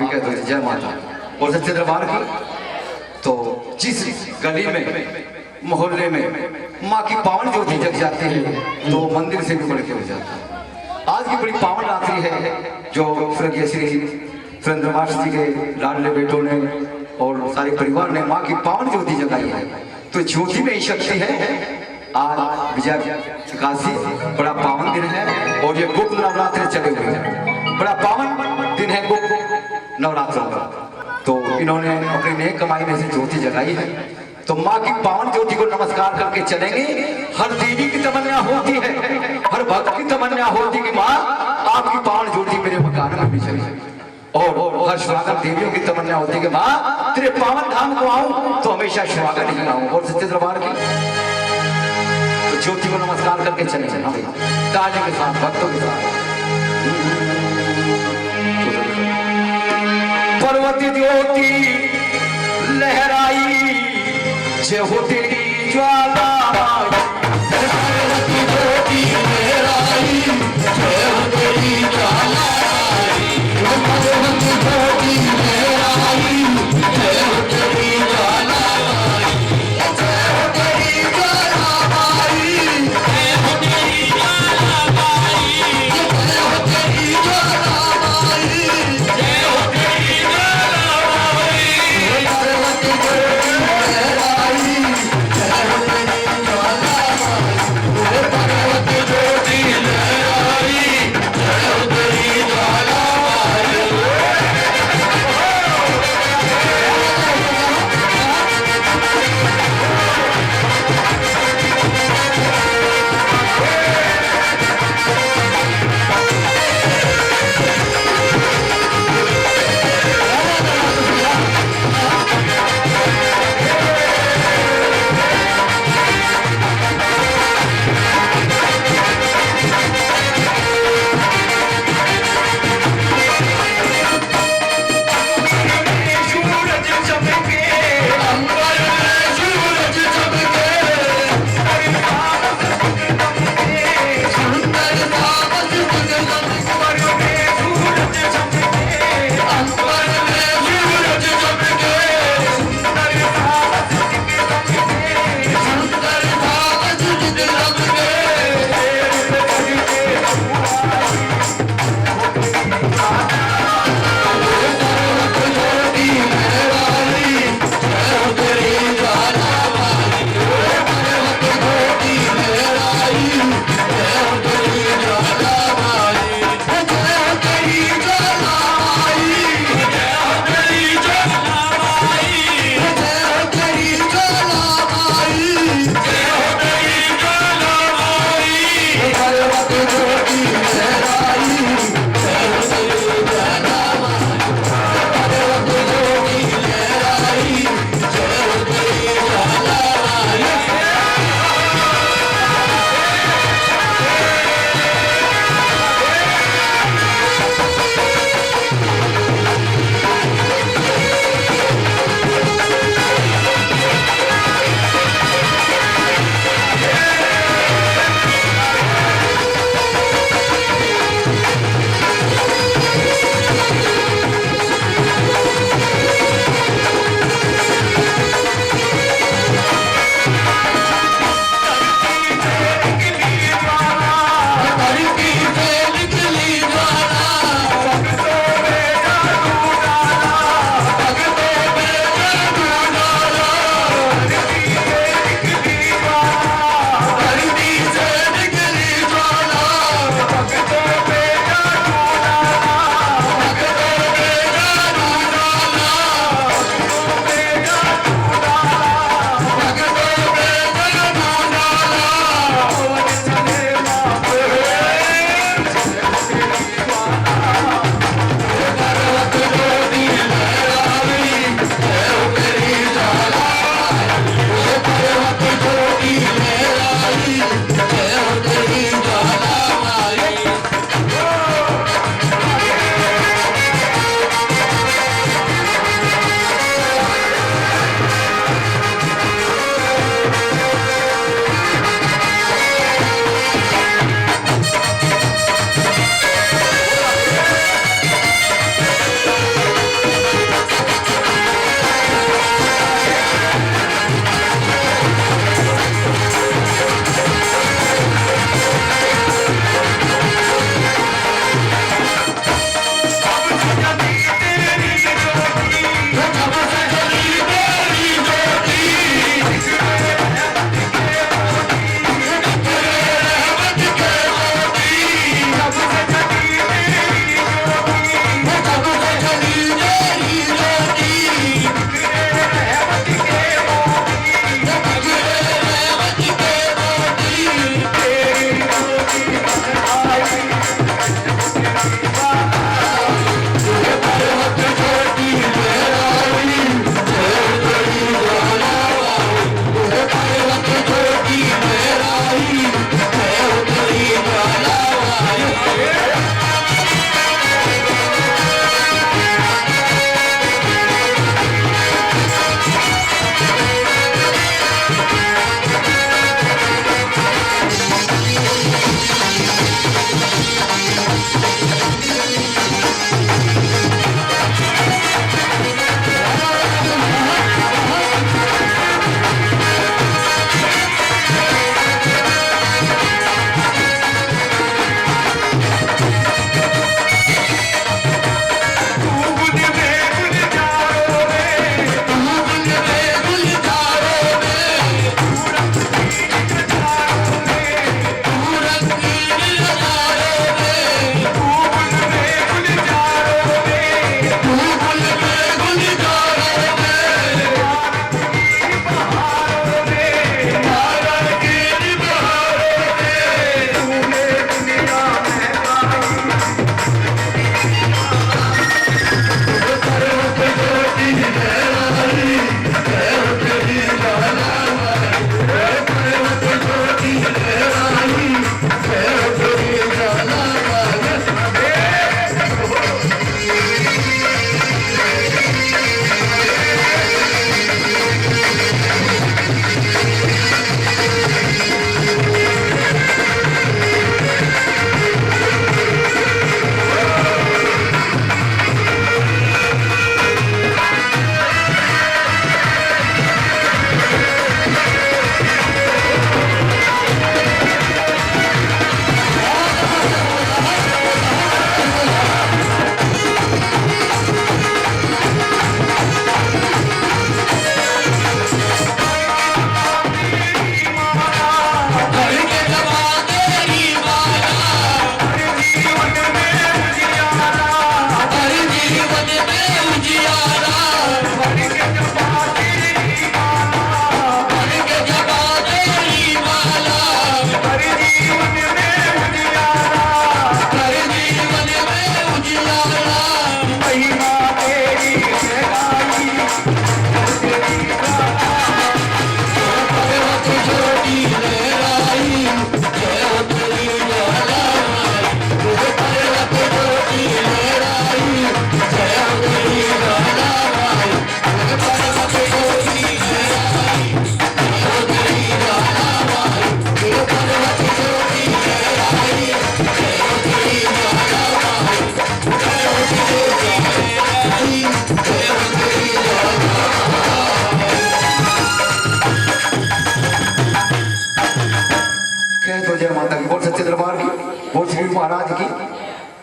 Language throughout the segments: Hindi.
भी कहते थे जय माता और सच्चे दरबार की। तो जिस गली में मोहल्ले में माँ की पावन ज्योति जग जाती है तो मंदिर से भी बढ़ के हो जाता है। आज की बड़ी पावन रात्रि है जो स्वर्गीय श्री सुरेंद्रवास जी के लाडले बेटों ने और सारे परिवार ने माँ की पावन ज्योति जगाई है। तो ज्योति में ही शक्ति है। आज विजय एकादशी बड़ा पावन दिन है और ये गुप्त नवरात्र चले हुए हैं। बड़ा पावन दिन है गुप्त नवरात्र का। तो इन्होंने अपनी नेक कमाई में से ज्योति जगाई है। तो माँ की पावन ज्योति को नमस्कार करके चलेंगे। हर देवी की तमन्ना होती है, हर भक्त की तमन्ना होती है कि माँ आपकी पावन ज्योति मेरे मकान में भी चले। और हर स्वागत देवियों की तमन्ना होती है कि माँ तेरे पावन धाम को आऊं तो हमेशा स्वागत ही आऊं। और सच्चे दरबार की तो ज्योति को नमस्कार करके चले हाँ भैया, ताली के साथ भक्तों के साथ। पर्वत ज्योति लहराई जय हो तेरी ज्वाला, पर्वत ज्योति लहराई जय हो तेरी ज्वाला, पर्वत ज्योति लहराई जय हो तेरी ज्वाला, जय हो तेरी ज्वाला भाई, जय हो तेरी ज्वाला भाई, जय हो तेरी ज्वाला भाई, जय हो तेरी ज्वाला भाई, पर्वत ज्योति लहराई जय हो तेरी ज्वाला भाई, पर्वत ज्योति लहराई जय हो तेरी ज्वाला भाई।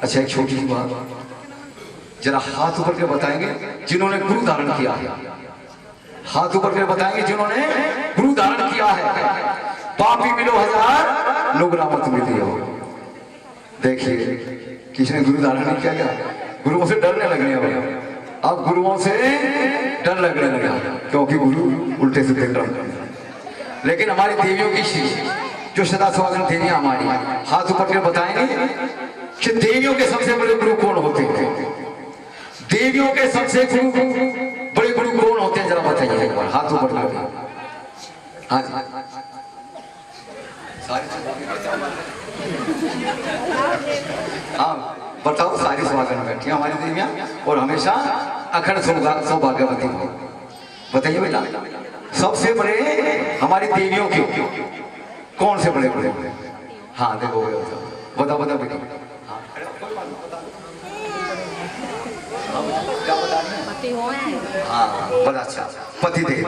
अच्छा एक छोटी सी बात, जरा हाथ ऊपर के बताएंगे जिन्होंने गुरु धारण किया है, हाथ ऊपर के बताएंगे जिन्होंने गुरु धारण किया है। पापी मिलो हजार लोग रामत मिली हो। देखिए किसने गुरु धारण नहीं किया, गुरुओं से डरने लगने हो। अब गुरुओं से डर लगने लगा क्योंकि गुरु उल्टे सीधे कर्म करते हैं। लेकिन हमारी देवियों की जो सदा सुहागन देवियां हमारी, हाथ ऊपर के बताएंगे कि देवियों के सबसे बड़े गुरु कौन होते हैं, देवियों के सबसे बड़े गुरु कौन होते हैं, जरा बताइए एक बार हाथ ऊपर करके। हाँ जी हाँ बताओ, सारी सुहागन बैठी हमारी देवियां और हमेशा अखंड सौभाग्यवती हो। बताइए बेटा सबसे बड़े हमारी देवियों के कौन से बड़े बड़े? हाँ देखो बता बता बेटा। हाँ बड़ा अच्छा, पतिदेव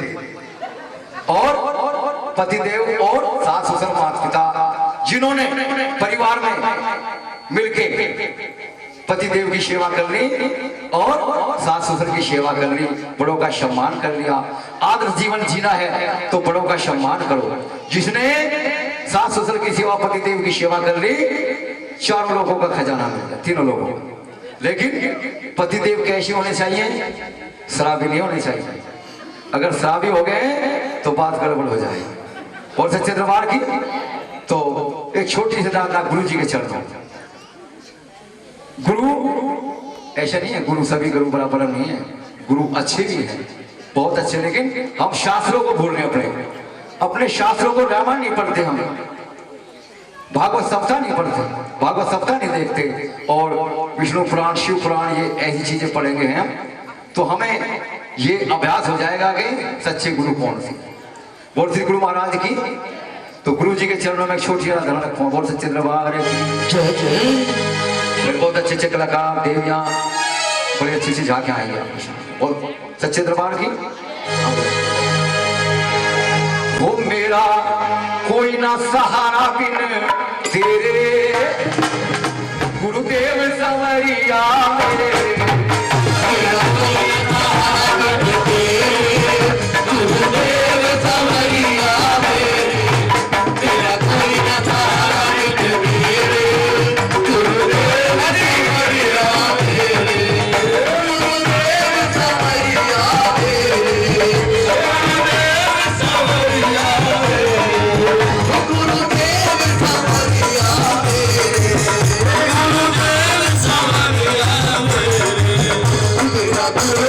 और पतिदेव और सास ससुर माता पिता जिन्होंने परिवार में मिलके पतिदेव की सेवा कर ली और सास ससुर की सेवा कर ली, बड़ों का सम्मान कर लिया। आदर्श जीवन जीना है तो बड़ों का सम्मान करो। जिसने सास ससुर की सेवा पतिदेव की सेवा कर ली, चारों लोगों का खजाना मिल गया, तीनों लोगों को। लेकिन पतिदेव कैसे होने चाहिए? शराबी नहीं होने चाहिए। अगर शराबी हो गए तो बात गड़बड़ हो जाए। और सच्चे दरबार की तो एक छोटी सी दादा गुरु जी के चरणों। गुरु ऐसा नहीं है, गुरु सभी गुरु बराबर नहीं है, गुरु अच्छे भी हैं, बहुत अच्छे। लेकिन हम शास्त्रों को भूल रहे हैं, अपने शास्त्रों को रामायण नहीं पढ़ते, हम भागवत सप्ताह नहीं पढ़ते, भागवत सप्ताह नहीं देखते और विष्णु पुराण शिव पुराण ये ऐसी चीजें पढ़ेंगे हम तो हमें ये अभ्यास हो जाएगा कि सच्चे गुरु कौन से। बोल श्री गुरु महाराज की। तो गुरु जी के चरणों में छोटी ध्यान रखो। बोल सच्चे दरबार जय जय। बहुत अच्छे अच्छे कलाकार देवियां बड़ी अच्छी अच्छी झांकियां आई हैं और सच्चे दरबार की। वो मेरा कोई ना सहारा बिन तेरे, गुरुदेव संवरिया मेरे। गुरुदेव संवरिया मेरे, तेरा कोई ना सहारा बिन तेरे, गुरुदेव संवरिया मेरे, गुरुदेव संवरिया मेरे, गुरुदेव संवरिया मेरे, गुरुदेव संवरिया मेरे, गुरुदेव संवरिया मेरे, तेरा गुरु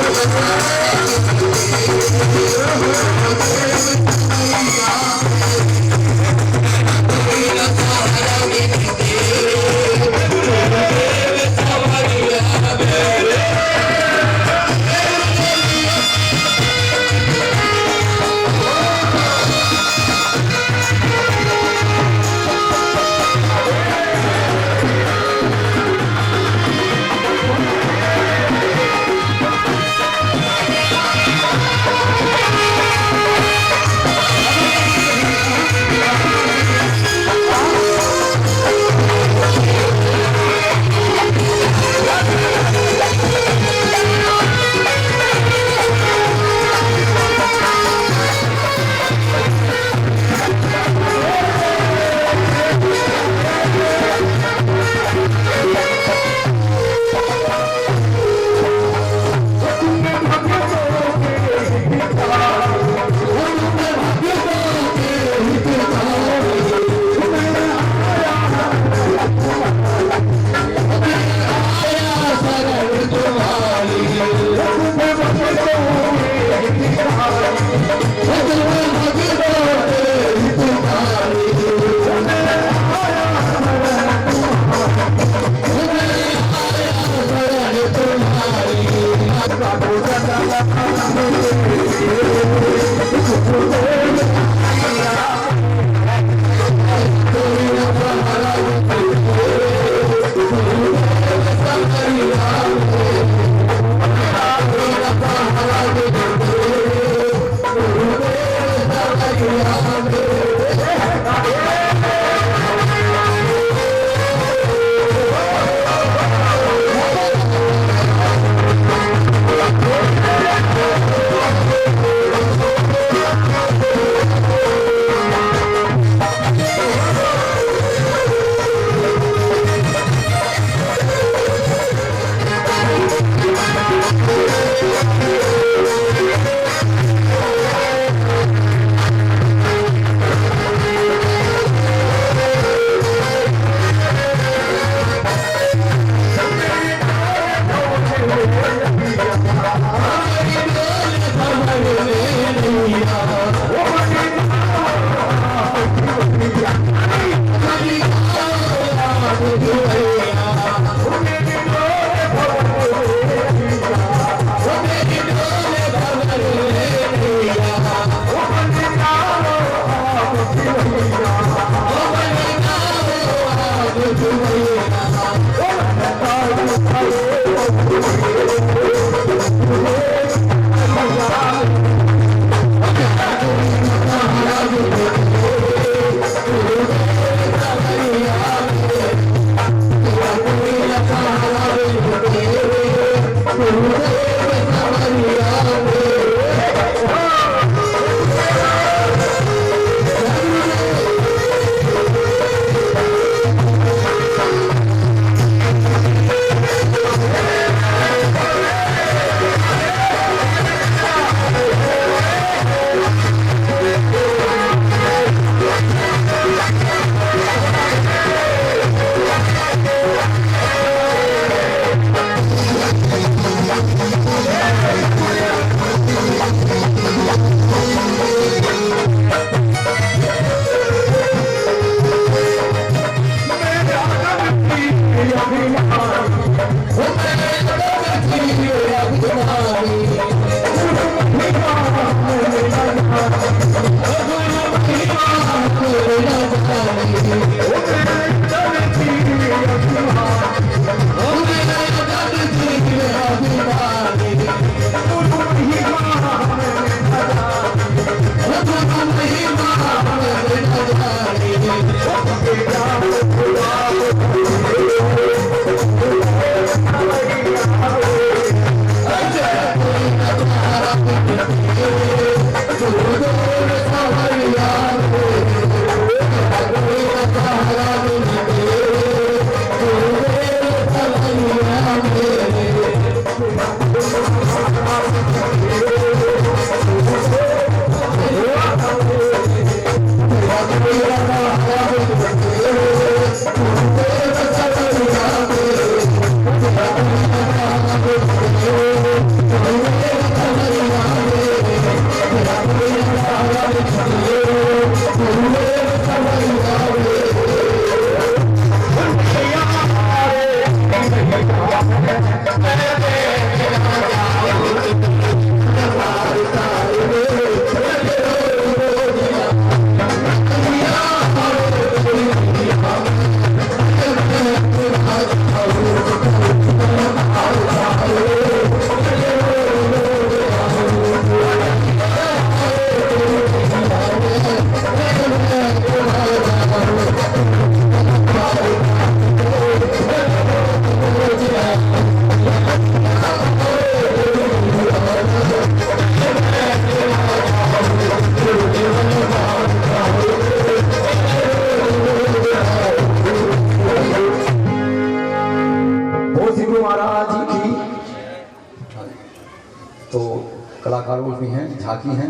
कलाकारों भी हैं, झांकी हैं,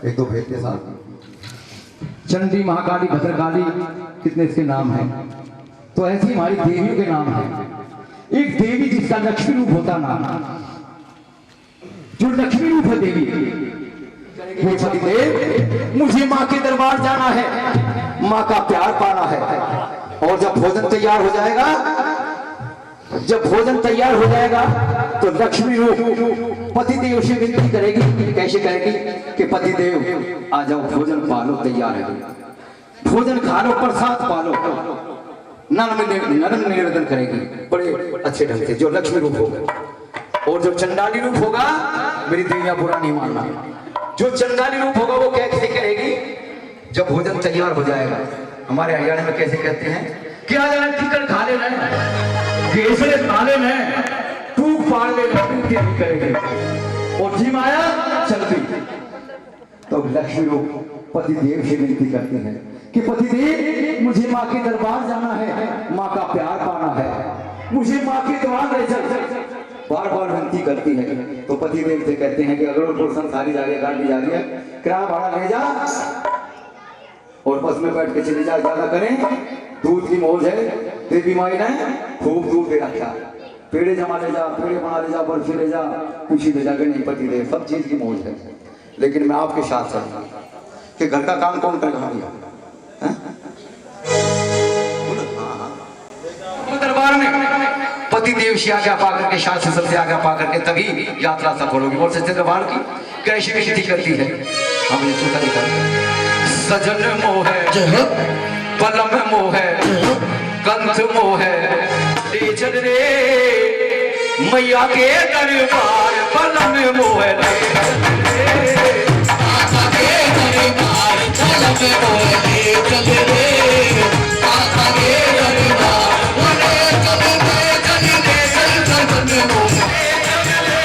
एक दो भेद के साथ। चंडी, महाकाली, भद्रकाली, कितने इसके नाम हैं। तो ऐसी हमारी देवियों के नाम हैं। एक देवी जिसका लक्ष्मी रूप होता नाम, जो लक्ष्मी रूप है देवी, वो पतिदेव मुझे माँ के दरबार जाना है, माँ का प्यार पाना है। और जब भोजन तैयार हो जाएगा, जब भोजन तैयार हो जाएगा तो लक्ष्मी रूप पतिदेव से विनती करेगी। कैसे करेगी कि पतिदेव आ जाओ, भोजन पालो, तैयार है, भोजन खा लो, प्रसाद पालो। नरम निवेदन करेगी बड़े अच्छे ढंग से, जो लक्ष्मी रूप होगा। और जो चंडाली रूप होगा, मेरी देवियां बुरा नहीं मानना, जो चंडाली रूप होगा वो कैसे करेगी, जब भोजन तैयार हो जाएगा, हमारे हरियाणा में कैसे कहते हैं कि आ जाना टिकट खा लेना, केसरे थाले में टूक फाड़ लेना, तैयारी करेंगे और जी माया चलती। तो लक्ष्मी रूप पतिदेव से विनती करते हैं कि पतिदेव मुझे माँ के दरबार जाना है, माँ का प्यार पाना है, मुझे माँ के द्वार ले चल। बार बार विनती करती है। तो पतिदेव से कहते हैं कि अगर पुरुषन सारी जाके गाड़ी जा रही है, किराया भाड़ा ले जा और बस में बैठ के चली जा, ज्यादा करें, दूध की मौज है, देवी माई ने खूब दूध दे रखा, पेड़े जमा ले जा, पेड़े बना ले जा, बर्फी ले जा, कुछ ही ले जा के नहीं, पति दे, सब चीज की मौज है। लेकिन मैं आपके साथ चलूंगा कि घर का काम कौन करेगा भैया? दरबार में पति देव से आज्ञा पा करके, शास्त्र सबसे आज्ञा पा करके तभी यात्रा सफल होगी। बोल सकते दरबार की कैसी विनती करती है, हमने सुना दिखा। सजन मोह है, पलम मोह है, कंठ मोह है, ले चल रे मैया के दरबार, पलम मोह है, ले चल रे माता के दरबार, पलम मोह है, ले चल रे माता के दरबार, ले चल रे, चल रे, चल रे, चल रे,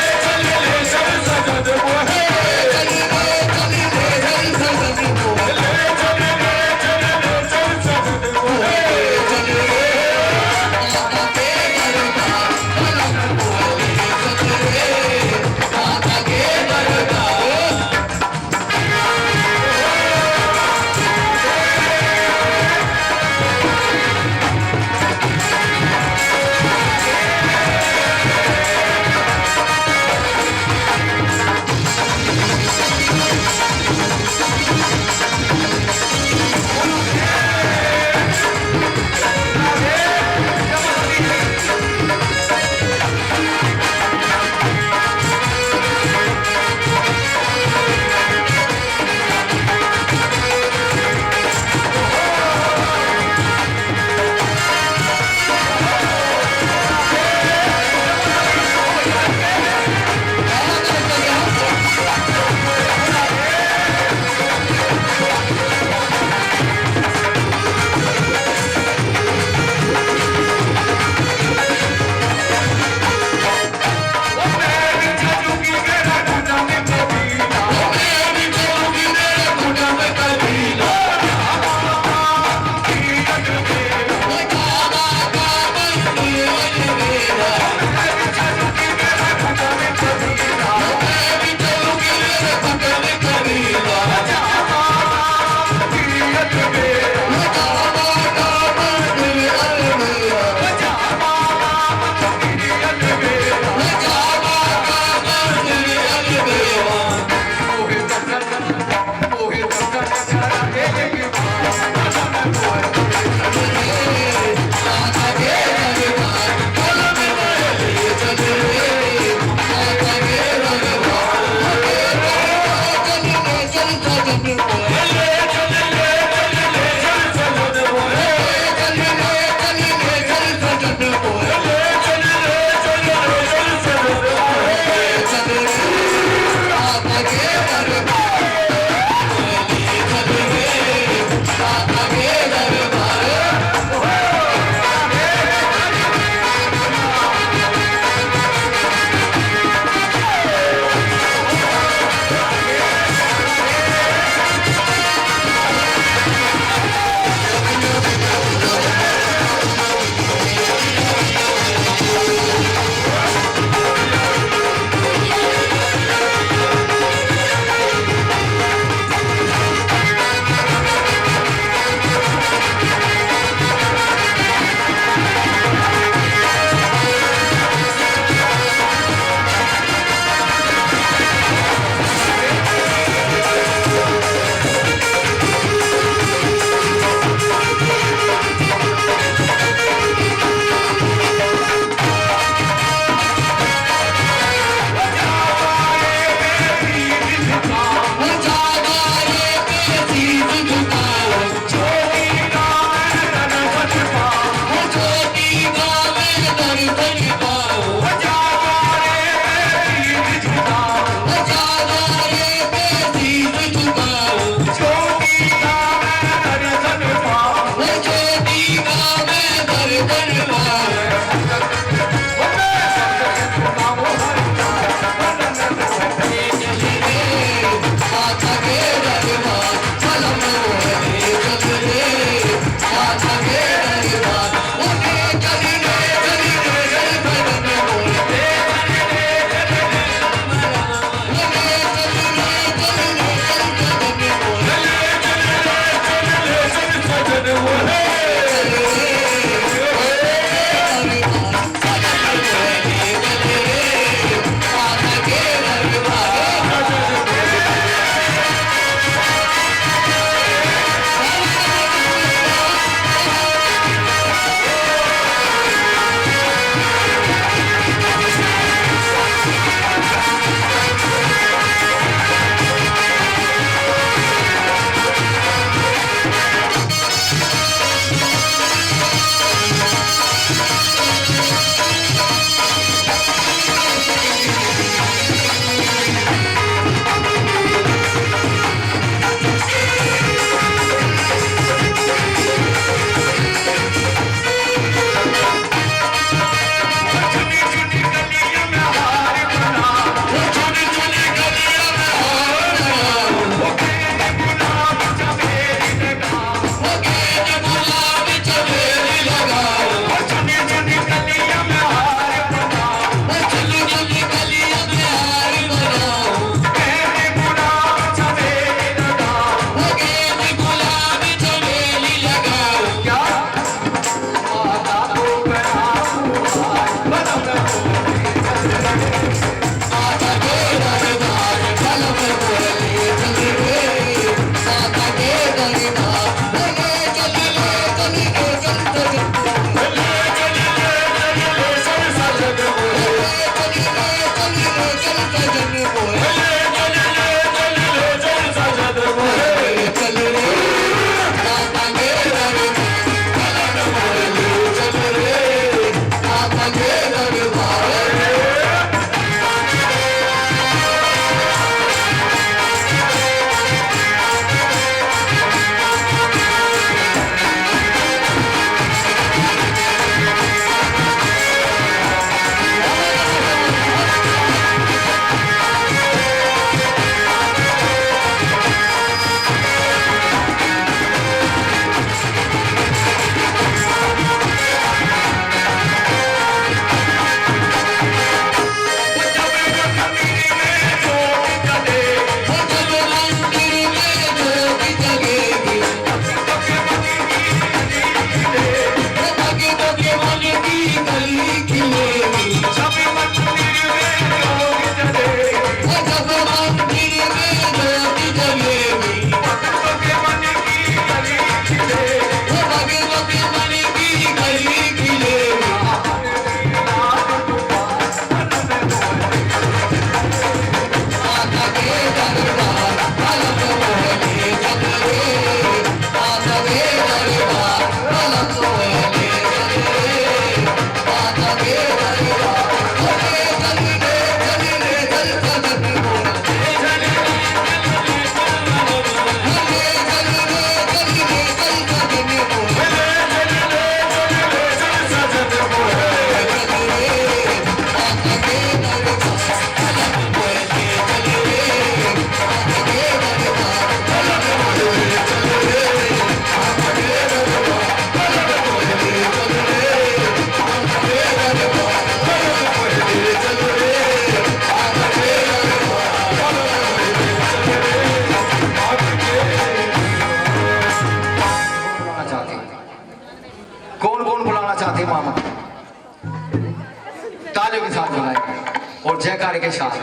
और जयकार के साथ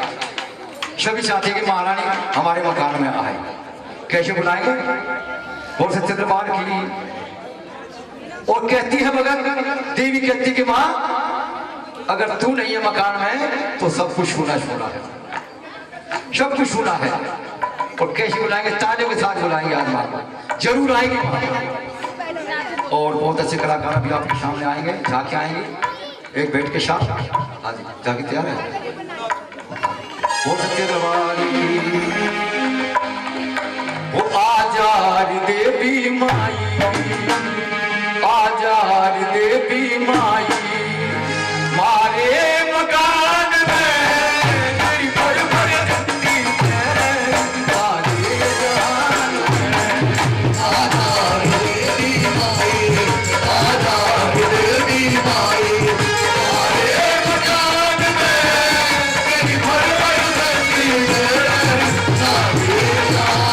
सभी चाहते कि महारानी हमारे मकान में आए। कैसे बुलाएंगे? बोल सच्चे दरबार की। और कहती है मगर देवी कहती कि मां अगर तू नहीं है मकान में तो सब कुछ सुना सुना है, सब कुछ सुना है। और कैसे बुलाएंगे? तालियों के साथ बुलाएंगे। आज मां जरूर आएगी और बहुत अच्छे कलाकार भी आपके सामने आएंगे, झांके आएंगे एक बेट के साथ। आज जाके तैयार है। बोल सच्चे दरबार की। वो आजार देवी माई, आजार देवी माई मारे मकान में मेरी बड़ बड़ गंदी है। आरे जान आजार देवी माई, आजार देवी माई मारे मकान में मेरी बड़ बड़ गंदी है। आरे जान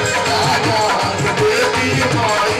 आजार देवी माई।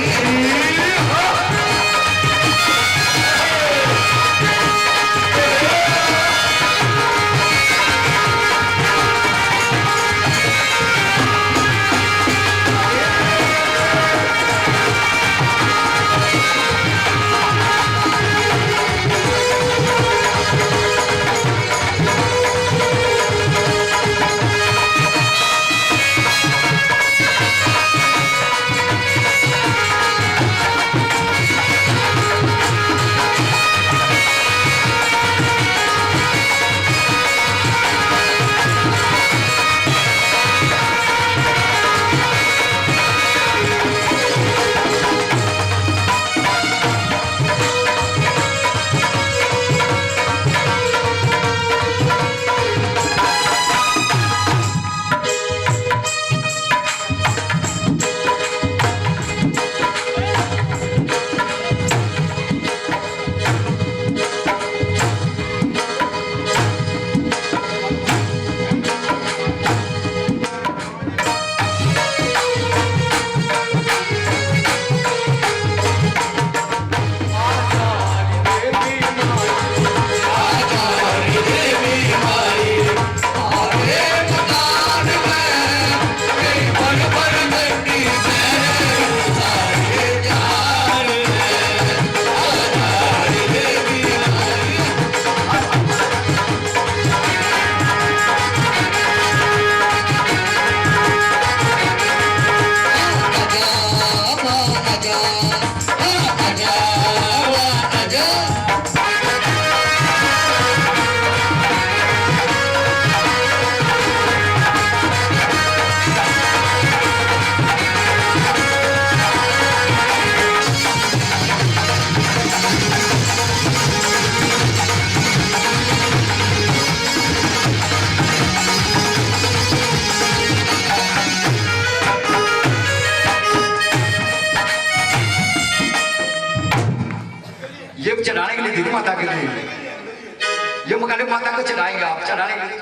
ये चढ़ाने के लिए दीदी माता के लिए, ये मकाले माता को चढ़ाएंगे आप, चढ़ाने के लिए।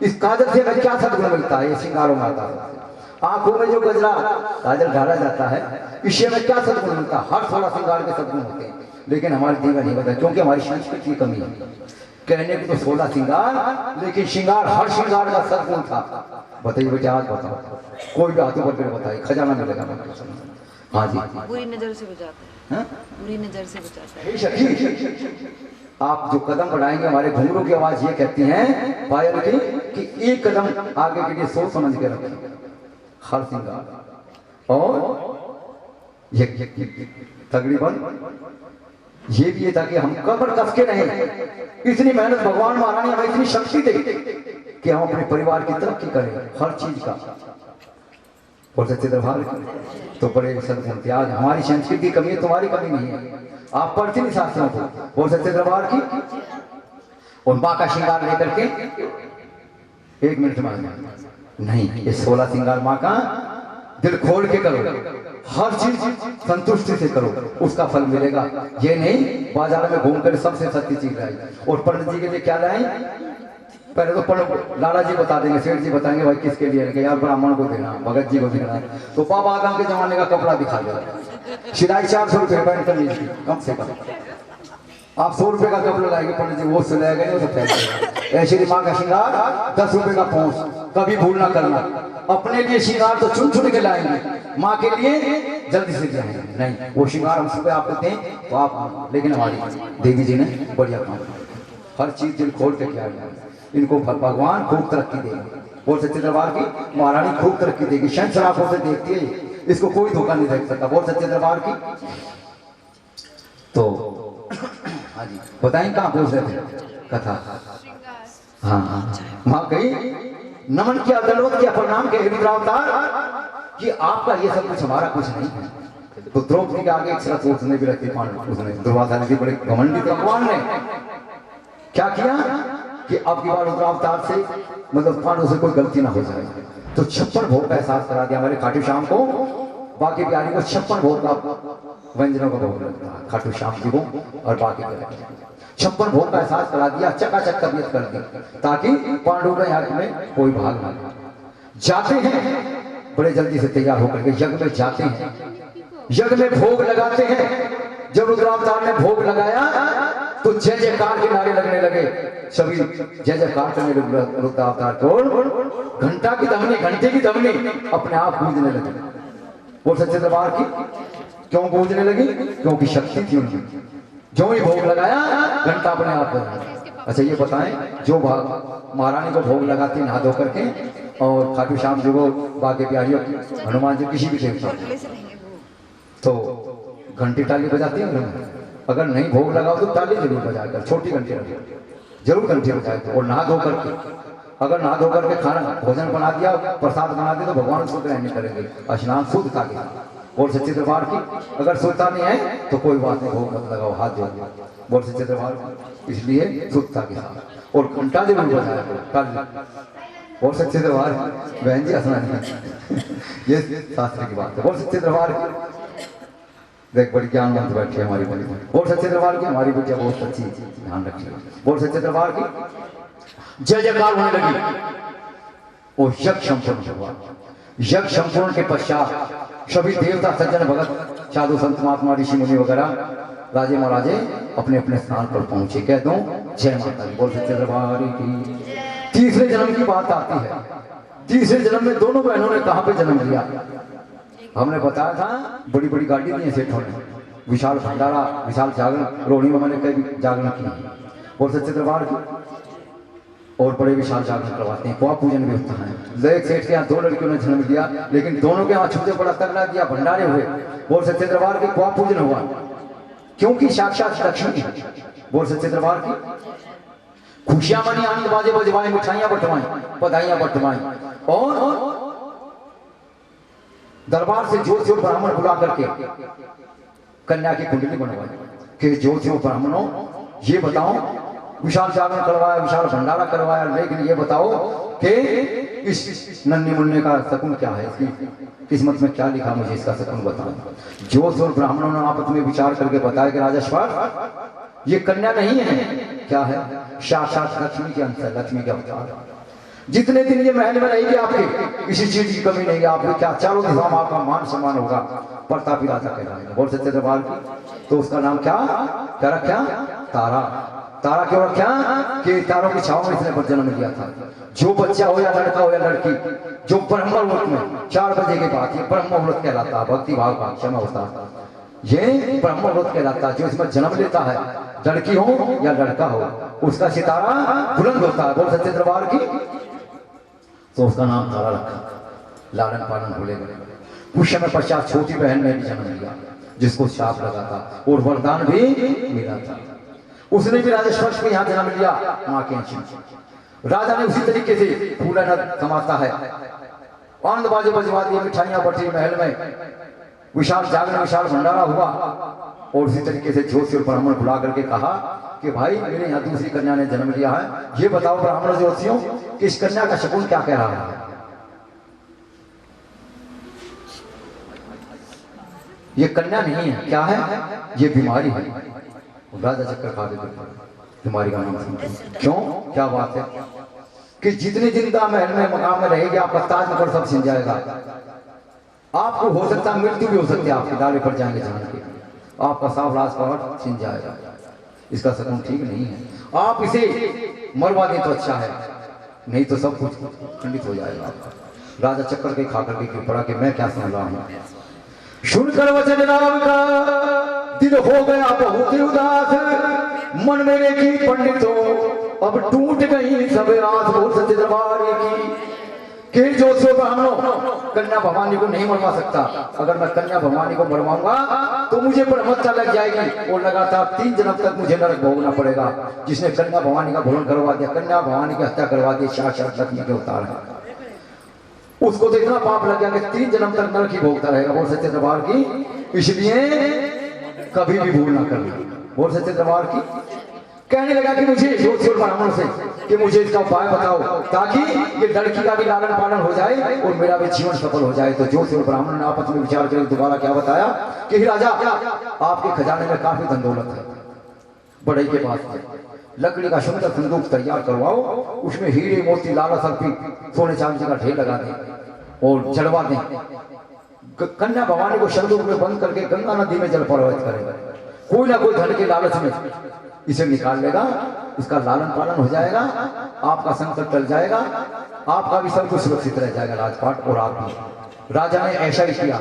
इस काजल से हमें क्या सद्गुण मिलता है? ये श्रृंगारों माता आंखों में जो गजरा काजल डाला जाता है, इससे हमें क्या सद्गुण मिलता है? हर थोड़ा श्रृंगार के सद्गुण होते हैं, लेकिन हमारे जीवन नहीं बता, क्योंकि हमारी संस्कृति की कमी है। कहने को तो 16 श्रृंगार, लेकिन श्रृंगार हर श्रृंगार का सद्गुण था। बताइए बेटे, आज बताओ, कोई भी हाथों पर बताइए, खजाना मिलेगा। हाँ जी, बुरी नजर से बचाता है, बुरी नजर से बचाता है। सखी आप जो कदम बढ़ाएंगे हमारे घुंघरू की आवाज ये कहती है पायल की कि एक कदम आगे के लिए सोच समझ के रखें। हर सिंगार और ये तकरीबन ये भी था कि हम कमर कस के रहें। इतनी मेहनत भगवान महारानी हमें इतनी शक्ति दे कि हम अपने परिवार की तरक्की करें हर चीज का। और सच्चे दरबार तो बड़े सदगुण त्याग हमारी संस्कृति की कमी है, तुम्हारी कमी नहीं है। आप पढ़ते नहीं शास्त्रों को। और सच्चे दरबार की और माँ का श्रृंगार लेकर के 1 मिनट में नहीं, ये 16 श्रृंगार माँ का दिल खोल के करो, हर चीज संतुष्टि से करो, उसका फल मिलेगा। ये नहीं बाजार में घूम कर सबसे सस्ती चीज लाई। और पंडित जी के लिए क्या लाए? पहले तो पंडित लाला जी बता देंगे, सेठ जी बताएंगे भाई किसके लिए यार ब्राह्मण को देना, भगत जी को देना। तो बाबा आदम के जमाने का कपड़ा दिखा दो, सिलाई 400 रुपये पैंट कमीज की कम से कम। आप 100 रुपये का कपड़ा लाएंगे पंडित जी, वो सिलाएगा नहीं, वो सब ऐसे माँ का श्रृंगार 10 रुपये का पहुंच, कभी भूल ना करना। अपने लिए श्रृंगार तो चुन चुन के लाएंगे, माँ के लिए जल्दी से जाएंगे नहीं। वो श्रृंगार हम सुबह आपको दें तो आप, लेकिन हमारी देवी जी ने बढ़िया काम हर चीज दिल खोल के किया। इनको भगवान खूब तरक्की देगी। बोल सच्चे दरबार की महारानी खूब तरक्की देगी। शंकर आंखों से देखती है, इसको कोई धोखा नहीं दे सकता। बोल सच्चे दरबार की। तो हाँ जी बताएं कहाँ पूछ रहे थे कथा? हाँ हाँ माँ कही नमन किया, दंडवत किया, प्रणाम किया रुद्रावतार कि आपका ये सब कुछ हमारा कुछ नहीं है। तो द्रौपदी के आगे एक शरत उसने भी रखी, उसने दुर्वासा ने बड़े घमंडी भगवान ने क्या किया कि अब की बार रुद्रावतार से मतलब पांडव से कोई गलती ना हो जाए। तो 56 भोग का एहसास करा दिया हमारे खाटू श्याम को। बाकी बिहारी को 56 भोग का व्यंजनों का भोग लगता है खाटू श्याम जी को। और बाकी 56 भोग का एहसास करा दिया, चकाचक तबियत कर दी ताकि पांडव के हाथ में कोई भाग ना जाते हैं। बड़े जल्दी से तैयार होकर के यज्ञ में जाते हैं, यज्ञ में भोग लगाते हैं। जब रुद्रावतार ने भोग लगाया तो जय जयकार के नारे लगने लगे, सभी जय जयकार करने लगे। रुद्रावतार को घंटा की धमनी, घंटे की धमनी अपने आप गूंजने लगी। बोल सच्चे दरबार की क्यों गूंजने लगी? क्योंकि शक्ति थी उनकी। जो ही भोग लगाया घंटा अपने आप बजा। अच्छा ये बताएं जो महारानी को भोग लगाती नहा धो करके और खाटू श्याम जी को बाकी प्यारियों हनुमान जी किसी भी देवता तो घंटी ताली बजाती है। अगर नहीं भोग लगाओ तो ताली जरूर बजाकर, छोटी घंटी रखो जरूर घंटी बजाए। और नहा धो करके, अगर नहा धो करके खाना भोजन बना दिया, प्रसाद बना दिया तो भगवान उसको ग्रहण नहीं करेंगे। स्नान शुद्धता के साथ। बोल सच्चे दरबार की। अगर शुद्धता नहीं है तो कोई बात नहीं, भोग मत लगाओ, हाथ जोड़। बोल सच्चे दरबार की। इसलिए शुद्धता के साथ और घंटा जरूर बजाया कल। बोल सच्चे दरबार बहन जी हंसना ये शास्त्र की बात है। बोल सच्चे दरबार की। देख बड़ी ज्ञानवंत बैठी है हमारी बड़ी। बोल सच्चे दरबार की। हमारी बेटिया बहुत अच्छी, ध्यान रखिए। बोल सच्चे दरबार की। जय जयकार होने लगी। वो यज्ञ संपूर्ण हुआ। यज्ञ संपूर्ण के पश्चात सभी देवता सज्जन भगत साधु संत महात्मा ऋषि मुनि वगैरह राजे महाराजे अपने अपने स्थान पर पहुंचे। कह दो जय माता दी। बोल सच्चे दरबार की। तीसरे जन्म की बात आती है। तीसरे जन्म में दोनों बहनों ने कहां पे जन्म लिया? हमने बताया था बड़ी बड़ी गाड़ी दी है सेठों ने, विशाल भंडारा, विशाल जागरण, रोहिणी में मैंने कई जागरण किया। बोल सच्चे दरबार की। और बड़े विशाल जागरण करवाते हैं, कुआ पूजन भी होता है। एक सेठ के यहाँ 2 लड़कियों ने जन्म लिया, लेकिन दोनों के यहाँ छुट्टे बड़ा तगड़ा दिया, भंडारे हुए। बोल सच्चे दरबार की। कुआ पूजन हुआ क्योंकि साक्षात लक्ष्मी है। बोल सच्चे दरबार की। खुशियां मनी, आनंद बाजे बजवाएं, मिठाइयां बंटवाएं, बधाइयां बंटवाएं। और दरबार से ज्योतियों ब्राह्मण बुला करके कन्या की कुंडली बनवाई कि ज्योतियों ब्राह्मणों ये बताओ, विशाल जागरण करवाया, विशाल भंडारा करवाया, लेकिन ये बताओ कि इस नन्हे मुन्ने का शकुन क्या है, इसकी किस्मत में क्या लिखा, मुझे इसका शकुन बताओ। ज्योति और ब्राह्मणों ने आपस में विचार करके बताया कि राजेश्वर ये कन्या नहीं है, क्या है? साक्षात लक्ष्मी के अंश है, लक्ष्मी के अवतार। जितने दिन ये महल में रहेगी आपके किसी चीज की कमी नहीं है। आपके क्या चारों दिशा में आपका मान सम्मान होगा, प्रतापी राजा कहलाएगा। बोल सच्चे दरबार की। तो उसका नाम क्या क्या रखा? तारा। तारा क्यों रखा? कि तारों की छाव में इसने जन्म लिया था। जो बच्चा हो या लड़का हो या लड़की, जो ब्रह्म मुहूर्त में 4 बजे के बाद, ये ब्रह्म मुहूर्त कहलाता है। भक्ति भाव का क्षमा होता है, ये ब्रह्म मुहूर्त कहलाता है। जो इसमें जन्म लेता है, लड़की हो या लड़का हो, उसका सितारा बुलंद होता है। बोल सच्चे दरबार की। तो उसका नाम तारा रखा, लालन पालन भूले गए। कुछ समय पश्चात छोटी बहन ने भी जन्म लिया, जिसको शाप लगा था और वरदान भी मिला था। उसने भी राजेश्वर के यहाँ जन्म लिया, माँ के अंश में। राजा ने उसी तरीके से फूला न कमाता है, आनंद बाजे बजवा दिए, मिठाइयां बटी महल में, विशाल जागरण, विशाल भंडारा हुआ। और उसी तरीके से ज्योतिषी और ब्राह्मण बुला करके कहा कि भाई मेरे यहाँ दूसरी कन्या ने जन्म लिया है, ये बताओ ब्राह्मण ज्योतिषियों कि इस कन्या का शकुन क्या कह रहा है। ये कन्या नहीं है, क्या है? ये बीमारी है। राजा चक्कर खा के बीमारी का नाम सुनते। क्यों? क्या बात है कि जितनी जिंदा महल में मकाम में रहेगी, आपका ताजमहल सब छिन जाएगा। आपको हो सकता है मृत्यु भी हो सकती है, आपके दावे पर जाएंगे जान के, आपका साफ राजपाट छिन जाएगा। इसका शकुन ठीक नहीं है। आप इसे मरवा दें तो अच्छा है, नहीं तो सब कुछ खंडित हो जाएगा। राजा चक्कर के खा करके गिर पड़ा कि मैं क्या सुन रहा हूँ। सुनकर वचन राम का दिल हो गया बहुत उदास, मन मेरे की पंडितों अब टूट गई सब आस। बोल सच्चे दरबार की। कि जो ब्राह्मणों कन्या भवानी को नहीं मरवा सकता। अगर मैं कन्या भवानी को मरवाऊंगा तो मुझे ब्रह्मत्या लग जाएगी और लगातार 3 जन्म तक मुझे नरक भोगना पड़ेगा। जिसने कन्या भवानी का भरण करवा दिया, कन्या भवानी की हत्या करवा दी, साक्षात लक्ष्मी के अवतार है, उसको तो इतना पाप लग गया कि 3 जन्म तक नरक ही भोगता रहेगा। बोल सच्चे दरबार की। इसलिए कभी भी भूल ना करना। बोल सच्चे दरबार की। कहने लगा कि मुझे ज्योतिषी और ब्राह्मण से कि मुझे इसका उपाय बताओ, ताकि ये लड़की का भी लालन पालन हो जाए और मेरा भी जीवन सफल हो जाए। तो ज्योतिषी और ब्राह्मण ने आपस में विचार करके दोबारा क्या बताया कि राजा, आपके खजाने में काफी धन दौलत है, बढ़ई के पास है, लकड़ी का सुंदर संदूक तैयार करवाओ, उसमें हीरे मोती लाला सर्पी सोने चांदी का ढेर लगा दें और चढ़वा दें। कन्या भवानी को संदूक में बंद करके गंगा नदी में जल प्रवाहित करेगा। कोई ना कोई धन के लालच में इसे निकाल लेगा, इसका लालन पालन हो जाएगा, आपका संकट टल जाएगा, आपका भी सब कुछ सुरक्षित रह जाएगा, राजपाट और आप भी। राजा ने ऐसा ही किया।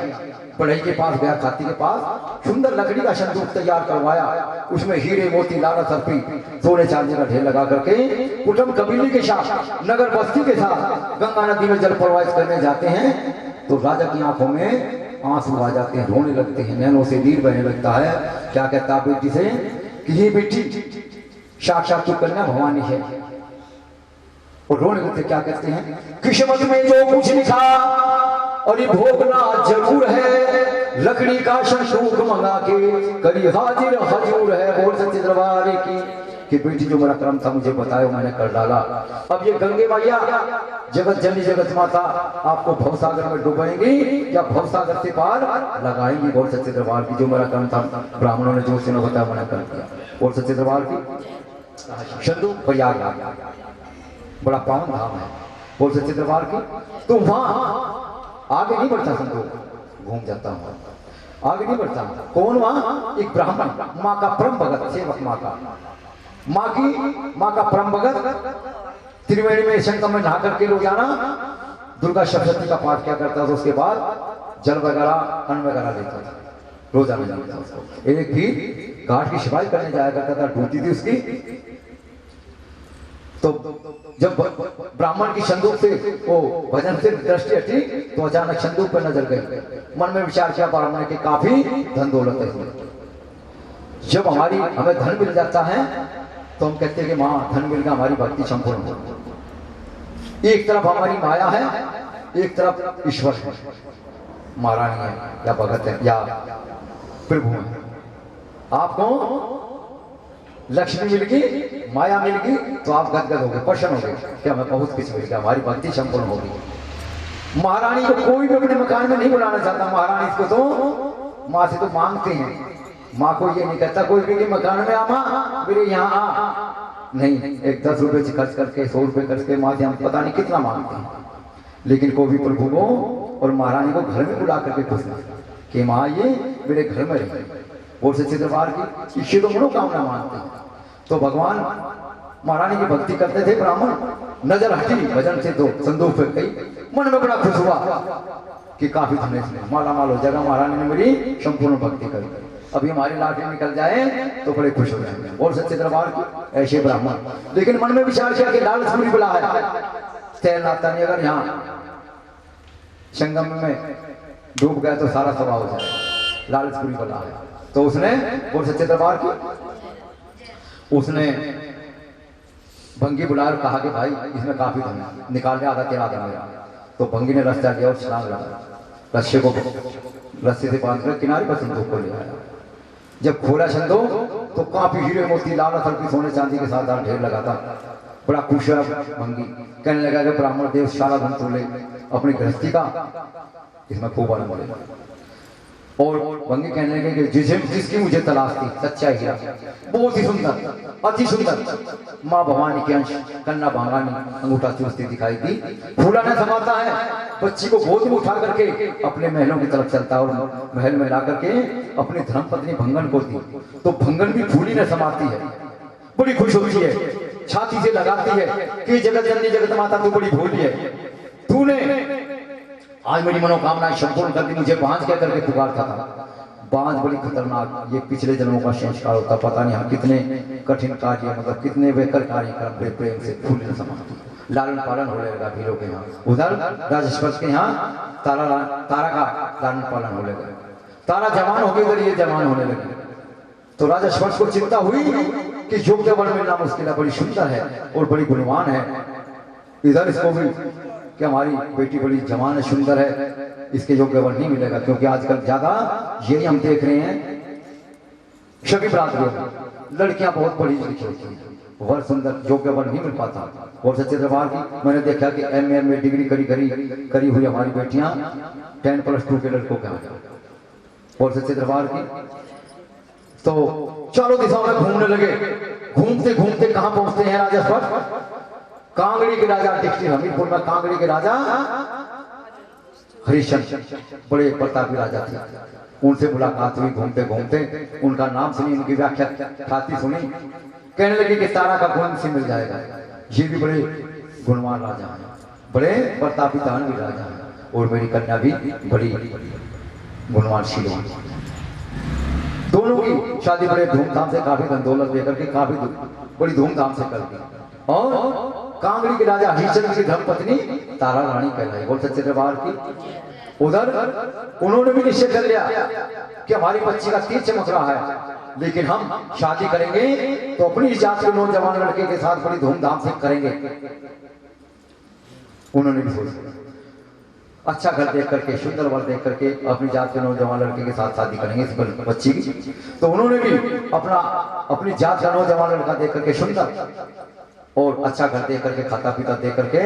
बढ़ई के पास गया, खाती के पास, सुंदर लकड़ी का संदूक तैयार करवाया, उसमें हीरे मोती लाला सर्पी सोने चांदी का ढेर लगा करके कुटुंब कबीले के साथ, नगर बस्ती के साथ गंगा नदी में जल प्रवाहित करने जाते हैं। तो राजा की आंखों में आंसू आ जाते हैं, रोने लगते हैं, नैनों से नीर बहने लगता है। क्या कहता है बेटी से कि ये बेटी साक्षात तो कन्या भवानी है। और रोने लगते क्या कहते हैं, किस्मत में जो कुछ लिखा और ये भोगना जरूर है, लकड़ी का संदूक मंगा के करी हाजिर हजूर है। बोल सच्चे दरबार की। कि बेटी जो मेरा कर्म था मुझे बताया, मैंने कर डाला। अब ये गंगे मैया जगत जननी जगत माता आपको भवसागर में डुबाएंगी या भवसागर से पार लगाएंगी। बोल सच्चे दरबार की। जो मेरा कर्म था ब्राह्मणों ने जो से न बताया मैंने कर दिया। बोल सच्चे दरबार की। संदूक प्रयागराज बड़ा पावन धाम है। बोल सच्चे दरबार की। तो वहां आगे नहीं बढ़ता, संदूक घूम जाता हूँ, आगे नहीं बढ़ता। कौन वहां? एक ब्राह्मण, माँ का परम भगत, सेवक माँ का, माँ का परम भगत त्रिवेणी में संगम में नहा करके रोजाना दुर्गा सप्तशती का पाठ क्या करता था। उसके बाद जल वगैरह अन्न वगैरह लेता था, रोजाना लेता था। एक भी घाट की सफाई करने जाया करता था, ड्यूटी थी उसकी। तो जब ब्राह्मण की संदूक से वो भजन से दृष्टि हटी तो अचानक संदूक पर नजर गई। मन में विचार किया ब्राह्मण की काफी धन दौलत है, जब हमें धन मिल जाता है तो हम कहते हैं कि माँ धन मिल गया, हमारी भक्ति संपूर्ण हो। एक तरफ हमारी माया है, एक तरफ ईश्वर है, महारानी है या भगत है या प्रभु है। आपको लक्ष्मी मिल गई, माया मिल गई तो आप गदगद हो गए, प्रसन्न हो गए कि हमें बहुत कुछ मिल गया, हमारी भक्ति संपूर्ण हो गई। महारानी को कोई भी अपने मकान में नहीं बुलाना चाहता। महारानी को तो माँ से तो मांगते हैं, माँ को ये नहीं कहता कोई भी मकान में आ माँ मेरे यहाँ आ, नहीं। एक 10 रुपए खर्च करके 100 रुपए खर्च के माँ से हम पता नहीं कितना मांगते हैं, लेकिन कोई भी प्रभु को और महारानी को घर में बुला करके खुश कि माँ ये मेरे घर में रहे। और सच्चे दरबार की इससे तो मनोकामना मांगते हैं। तो भगवान महारानी की भक्ति करते थे ब्राह्मण, नजर हटी भजन से तो संदूक फेंक गई। मन में बड़ा खुश हुआ कि काफी धन इसमें माला माल हो जाएगा, महारानी ने मेरी संपूर्ण भक्ति करी, अभी हमारी लाठी निकल जाए तो बड़े खुश हो जाएंगे। और सच्चे दरबार की ऐसे ब्राह्मण, लेकिन मन में विचार किया कि लालच बुरी बला है, तैरना नहीं, अगर यहाँ संगम में डूब गया तो सारा सभा हो जाए, लालच बुरी बला है। तो उसने और सच्चे दरबार की उसने भंगी बुलाया और कहा कि भाई इसमें काफी धन है, निकाल के आधा तेरा आधा मेरा। तो भंगी ने रस्ता लिया और छलांग लगा, रस्से को रस्से से बांध कर किनारे पर संदूक को ले आया। जब खोला संदूक तो काफी हीरे मोती लाल की सोने चांदी के साथ ढेर लगा था। बड़ा खुश हुआ भंगी, कहने लगा कि ब्राह्मण देव सारा धन तू ले अपनी गृहस्थी का, इसमें खूब आनंद ले। और भंगी कहने लगे कि जिसकी मुझे तलाश थी, सच्चा हीरा, बहुत ही सुंदर, अति सुंदर, माँ भवानी के अंश, कन्ना भांगानी अंगूठा चूसती दिखाई दी। फूला न समाता है, बच्ची को गोद में उठा करके अपने महलों की तरफ चलता और महल में ला करके अपनी धर्म पत्नी भंगन को दी। तो भंगन भी फूली न समाती है, बड़ी खुश होती है, छाती से लगाती है कि जगत जननी जगत माता तू बड़ी भोली है, तूने आज मेरी मनोकामनाएं संपूर्ण कर दी। मुझे बांझ क्या करके पुकारता था, बांझ बड़ी खतरनाक, ये पिछले जन्मों का संस्कार होता, पता नहीं हम कितने कठिन कार्य, मतलब कितने बेहतर कार्य कर बड़े प्रेम से फूल न समाती। लालन पालन हो लगा भीलों के यहाँ, उधर राजस्पर्श के यहाँ तारा का लालन पालन हो लगा, तारा जवान हो गई, उधर ये जवान होने लगी। तो राजस्पर्श को चिंता हुई कि योग्य वर मिलना मुश्किल है, बड़ी सुंदर है और बड़ी गुणवान है, इधर इसको भी कि हमारी बेटी बड़ी जवान है, सुंदर है, इसके योग्य वर नहीं मिलेगा। क्योंकि आजकल ज्यादा यही हम देख रहे हैं, सभी बरादरियों में लड़कियां बहुत बड़ी लिखी होती हैं, वर सुंदर योग्य वर नहीं मिल पाता। और सच्चे दरबार की मैंने देखा कि एमए में डिग्री करी हुई हमारी बेटियां 10+2 के लड़कों के यहाँ। और सच्चे दरबार की तो चारों दिशाओं में घूमने लगे, घूमते घूमते कहां पहुंचते हैं राजस्पर्श, कांगड़ी के राजा डिस्ट्रिक्ट हमीरपुर में कांगड़ी के राजा हरिश्चंद्र, बड़े प्रतापी राजा थे, उनसे मुलाकात हुई। घूमते घूमते उनका नाम सुनी, उनकी व्याख्या ख्याति सुनी, कहने लगे कि तारा का गुण से मिल जाएगा, ये भी बड़े गुणवान राजा हैं, बड़े प्रतापी दानवीर राजा हैं, और मेरी कन्या भी बड़ी गुणवान शीलवान। दोनों की शादी बड़े धूमधाम से, काफी धन दौलत लेकर के काफी बड़ी धूमधाम से कर दी। और कांगड़ी के राजा हरिश्चंद्र की धर्मपत्नी तारा रानी कहलाई। और सच्चे दरबार की उधर उन्होंने भी निश्चय कर लिया कि हमारी बच्ची का तीर चमक रहा है, लेकिन हम शादी करेंगे तो अपनी जात के नौजवान लड़के के साथ बड़ी धूमधाम से करेंगे। उन्होंने भी सोचा अच्छा घर देख करके, सुंदर वर देख करके अपनी जात के नौजवान लड़के के साथ शादी करेंगे इस बच्ची की। तो उन्होंने भी अपनी जात का नौजवान लड़का देख करके, सुंदर और अच्छा घर दे करके, खाता पीता दे करके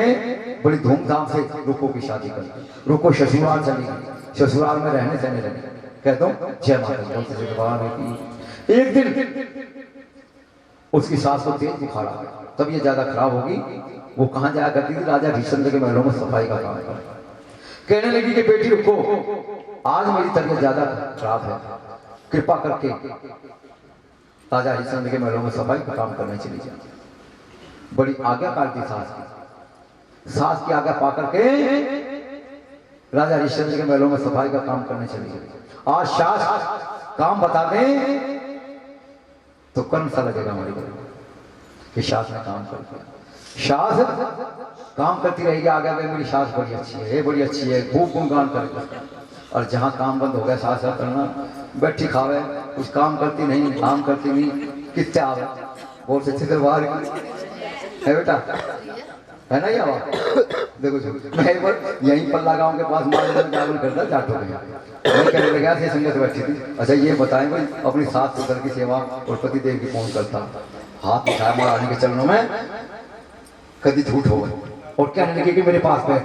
बड़ी धूमधाम से रुको की शादी कर। रुको ससुराल चली गई, ससुराल में रहने सहने लगी। कहता हूँ जय माता की। एक दिन उसकी सास को तेज बुखार आ गया, तब ये ज्यादा खराब होगी, वो कहाँ जाया करती थी, राजा हरिश्चंद्र के महलों में सफाई का काम कर। कहने लगी कि बेटी रुको, आज मेरी तबीयत ज्यादा खराब है, कृपा करके राजा हरिश्चंद्र के महलों में सफाई का काम करने चली जाए। बड़ी आज्ञाकार थी सास की आज्ञा पा करके राजा हरिश्चंद्र के महलों में सफाई का काम करने चली गई। आज सास काम बता दें तो कर्म सा लगेगा हमारी कि सास ने काम कर दिया। सास काम करती रहेगी, आगे आगे मेरी सास बड़ी अच्छी है, बड़ी अच्छी है, खूब गुणगान करेगा। और जहां काम बंद हो गया सास का करना, बैठी खावे, कुछ काम करती नहीं, काम करती नहीं, कितने आवे। और सच्चे दरबार है बेटा, है ना? ये देखो मैं एक बार यहीं पल्ला गांव के पास मालूम करता जाट हो गया, मैं कहने लगा ऐसे संगत बैठी थी। अच्छा ये बताएं भाई, अपनी सास ससुर की सेवा और पति देव की कौन करता? हाथ उठाया महारानी के चरणों में, कभी झूठ हो गए और कहने लगे कि मेरे पास बैठ।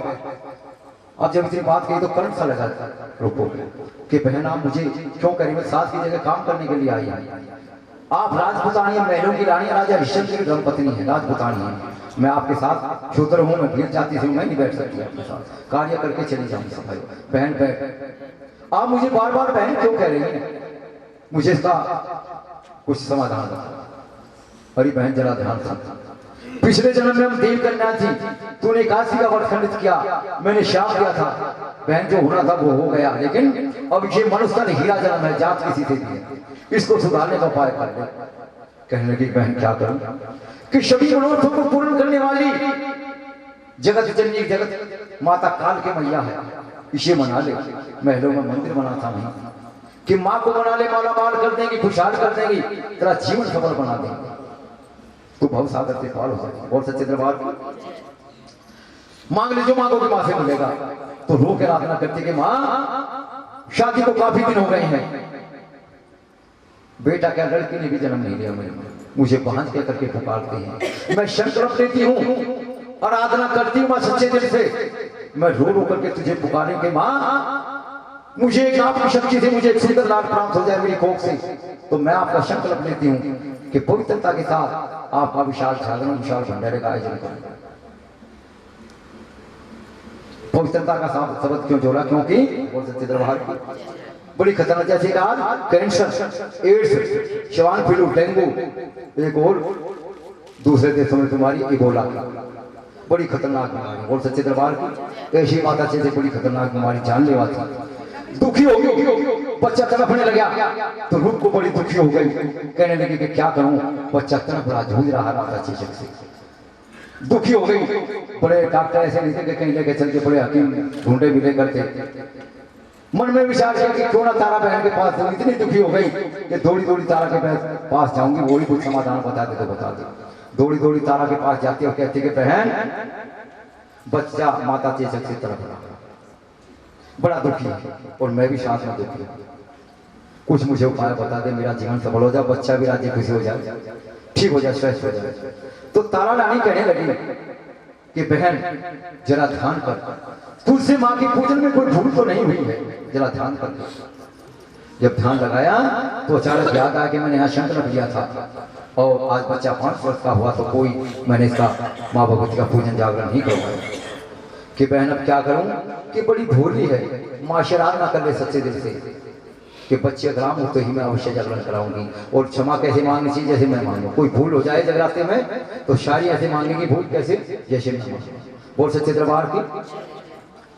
अब जब इतनी बात कही तो कर्म सा लगा रुको कि बहन आप मुझे क्यों करी, मैं सास की जगह काम करने के लिए आई है। आप राजपुतानी महलों की रानी राजा हरिश्चंद्र की धर्मपत्नी है, राजपुतानी है। मैं आपके साथ शूद्र हूँ, मैं भीड़ जाती हूँ, मैं नहीं बैठ सकती आपके साथ, कार्य करके चली जाऊंगी सफाई। बहन बैठ, आप मुझे बार बार बहन क्यों कह रही हैं? मुझे इसका कुछ समाधान बताओ। अरे बहन जरा ध्यान से, पिछले जन्म में हम देव कन्या थी, तूने काशी का वट खंडित किया, मैंने शाप दिया था, बहन जो होना था वो हो गया, लेकिन अब ये मनुष्य का हीरा जन्म है, जात किसी से भी है, इसको सुधारने का उपाय कर ले। कहने लगी बहन क्या करूं कि सभी मनोरथों को पूर्ण करने वाली जगत जननी जगत माता काल के मैया है, इसे मना ले। महलों में मंदिर बनाता हूं कि माँ को बना ले, माला माल कर देंगी, खुशहाल कर देंगी, तेरा जीवन सफल बना देंगे, तू भव सागर से पार हो जाएगा। बोल सच्चे दरबार मांग ले जो मांगोगे मां से मिलेगा। तो रो के प्रार्थना करती कि मां शादी को काफी दिन हो गए हैं, बेटा क्या लड़की ने भी जन्म नहीं लिया, मुझे बहन कह करके पुकारते हैं, मैं संकल्प लेती हूँ, आराधना करती हूँ मां सच्चे दिल से, मैं रो रो करके तुझे पुकारे कि मां मुझे एक आपकी शक्ति से मुझे एक सुंदर लाल प्राप्त हो जाए मेरी कोख से, तो मैं आपका संकल्प लेती हूँ कि पवित्रता के साथ आपका विशाल जागरण विशाल भंडारे का आयोजन करें। पवित्रता का शब्द क्यों जोड़ा? क्योंकि बोल सकते दरबार की बड़ी खतरनाक, जैसे कहा कैंसर, एड्स, शवान फ्लू, डेंगू, एक और दूसरे देशों में तुम्हारी इबोला, बड़ी खतरनाक बीमारी। बोल सच्चे दरबार की ऐसी माता से बड़ी खतरनाक बीमारी जानलेवा थी। दुखी हो गई, बच्चा तड़पने लगा तो रूप को बड़ी दुखी हो गई, कहने लगी कि क्या करूं, बच्चा तड़प रहा, जूझ रहा माता चेचक से, दुखी हो गई। बड़े डॉक्टर ऐसे नहीं थे कि कहीं लेके चल के बड़े हकीम ढूंढे मिले करते, मन में विचार किया कि क्यों ना तारा बहन के पास जाऊं, इतनी दुखी हो गई कि दौड़ी दौड़ी तारा के पास जाऊंगी, वही कुछ समाधान बता दे तो बता दे। दौड़ी दौड़ी तारा के पास जाती और कहती कि बहन बच्चा माता चेचक से तड़प रहा, बड़ा दुखी है और मैं भी साथ में दुखी हूँ, कुछ मुझे उपाय बता दे, मेरा जीवन सफल हो जाए, बच्चा भी राजी खुशी हो जाए, ठीक हो जाए, स्वस्थ हो जाए। तो तारा रानी कहने लगी कि बहन जरा ध्यान कर, तुझसे माँ के पूजन में कोई भूल तो नहीं हुई है, जरा ध्यान कर। जब ध्यान लगाया तो अचानक याद आया कि मैंने यहाँ संकल्प लिया था और आज बच्चा 5 वर्ष का हुआ तो कोई मैंने इसका माँ भगवती का पूजन जागरण नहीं करवाया कि बहन अब क्या करूं कि बड़ी भोली है, माशरात ना कर ले सच्चे दिल से कि बच्चे अगर हो तो ही मैं अवश्य जागरण कराऊंगी, और क्षमा कैसे मांगनी चाहिए जैसे मैं मांगू, कोई भूल हो जाए जगराते में तो सारी ऐसे मांगेगी भूल कैसे जैसे मैं मांगू। बोल सच्चे दरबार की